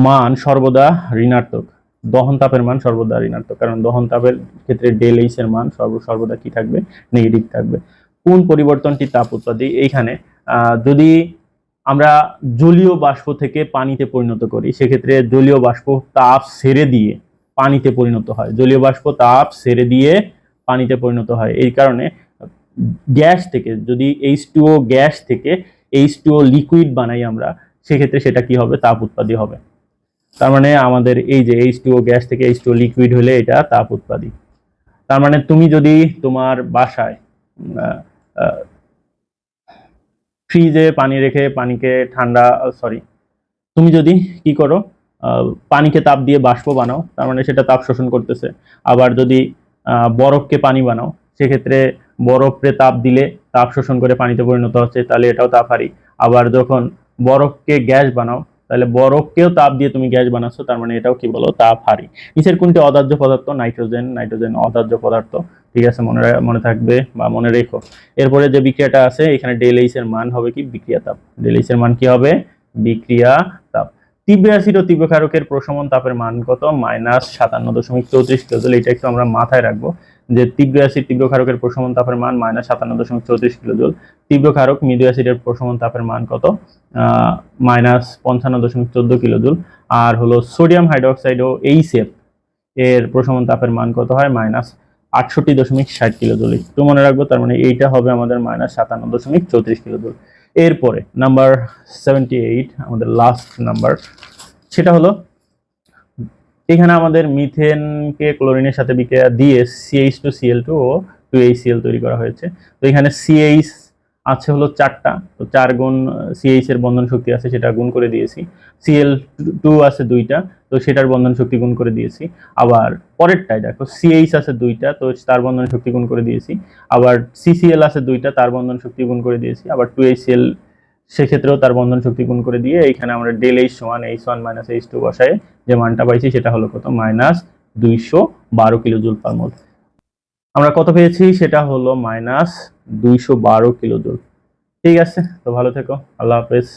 মান সর্বদা ঋণাত্মক? দহন তাপের মান সর্বদা ঋণাত্মক, কারণ দহন তাপের ক্ষেত্রে ডেল এইচ এর মান সর্বদা কি থাকবে? নেগেটিভ থাকবে। কোন পরিবর্তনটি তাপ উৎপাদী? এইখানে যদি আমরা জলীয় বাষ্প থেকে পানিতে পরিণত করি, সেক্ষেত্রে জলীয় বাষ্প তাপ ছেড়ে দিয়ে পানিতে পরিণত হয়। জলীয় বাষ্প তাপ ছেড়ে দিয়ে পানিতে পরিণত হয়। এই কারণে গ্যাস থেকে, যদি H2O গ্যাস থেকে H2O লিকুইড বানাই আমরা, সেক্ষেত্রে সেটা কি হবে? তাপ উৎপাদী হবে। তার মানে আমাদের এই যে H2O গ্যাস থেকে H2O লিকুইড হলে এটা তাপ উৎপাদী। তার মানে তুমি যদি তোমার বাসায় ফ্রিজে পানি রেখে পানিকে ঠান্ডা, তুমি যদি কি করো, পানিকে তাপ দিয়ে বাষ্প বানাও, তার মানে সেটা তাপ শোষণ করতেছে। আবার যদি বরফকে পানি বানাও, সেক্ষেত্রে বরফে তাপ দিলে তাপ শোষণ করে পানিতে পরিণত হচ্ছে, তাহলে এটাও তাপ হারি। আবার যখন বরফকে গ্যাস বানাও, তাহলে বরফকেও তাপ দিয়ে তুমি গ্যাস বানাচ্ছ, তার মানে এটাও কি বলো? তাপ হারি। নিচের কোনটি অদাহ্য পদার্থ? নাইট্রোজেন। নাইট্রোজেন অদাহ্য পদার্থ, ঠিক আছে, মনে থাকবে বা মনে রেখো। এরপরে যে বিক্রিয়াটা আছে, এখানে ডেল এইচ এর মান হবে কি? বিক্রিয়া তাপ। ডেল এইচ এর মান কি হবে? বিক্রিয়া তাপ। তীব্র অ্যাসিড ও তীব্র ক্ষারকের প্রশমন তাপের মান কত? -57.34 কিলোজুল। এটা একটু আমরা মাথায় রাখবো যে তীব্র অ্যাসিড তীব্র ক্ষারকের প্রশমন তাপের মান -57.34 কিলোজুল। তীব্র ক্ষারক মৃদু অ্যাসিডের প্রশমন তাপের মান কত? -55.14 কিলোজুল। আর হলো সোডিয়াম হাইড্রোক্সাইড ও HF এর প্রশমন তাপের মান কত হয়? -68.60 কিলোজুল। একটু মনে রাখবো, তার মানে এইটা হবে আমাদের -57.34 কিলোজুল। এরপরে নাম্বার 78, আমাদের লাস্ট নাম্বার, সেটা হলো এখানে আমাদের মিথেনকে ক্লোরিনের সাথে বিক্রিয়া দিয়ে CH2Cl2 ও 2HCl তৈরি করা হয়েছে। তো এখানে CH আছে হলো 4টা, তো 4 গুণ CH এর বন্ধন শক্তি আছে, সেটা গুণ করে দিয়েছি। Cl2 আছে 2টা, তো সেটার বন্ধন শক্তি গুণ করে দিয়েছি। আবার পরেরটাই দেখো, CH আছে 2টা, তো তার বন্ধন শক্তি গুণ করে দিয়েছি। আবার CCl আছে 2টা, তার বন্ধন শক্তি গুণ করে দিয়েছি। আবার 2HCl সেক্ষেত্রেও তার বন্ধন শক্তি গুণ করে দিয়ে এখানে আমরা ডেল এইচ সমান H1 - H2 বসায় যে মানটা পাইছি সেটা হলো কত? -212 কিলোজুল পার মোল। আমরা কত পেয়েছি? সেটা হলো -212 কিলোজুল। ঠিক আছে, তো ভালো থেকো, আল্লাহ হাফেজ।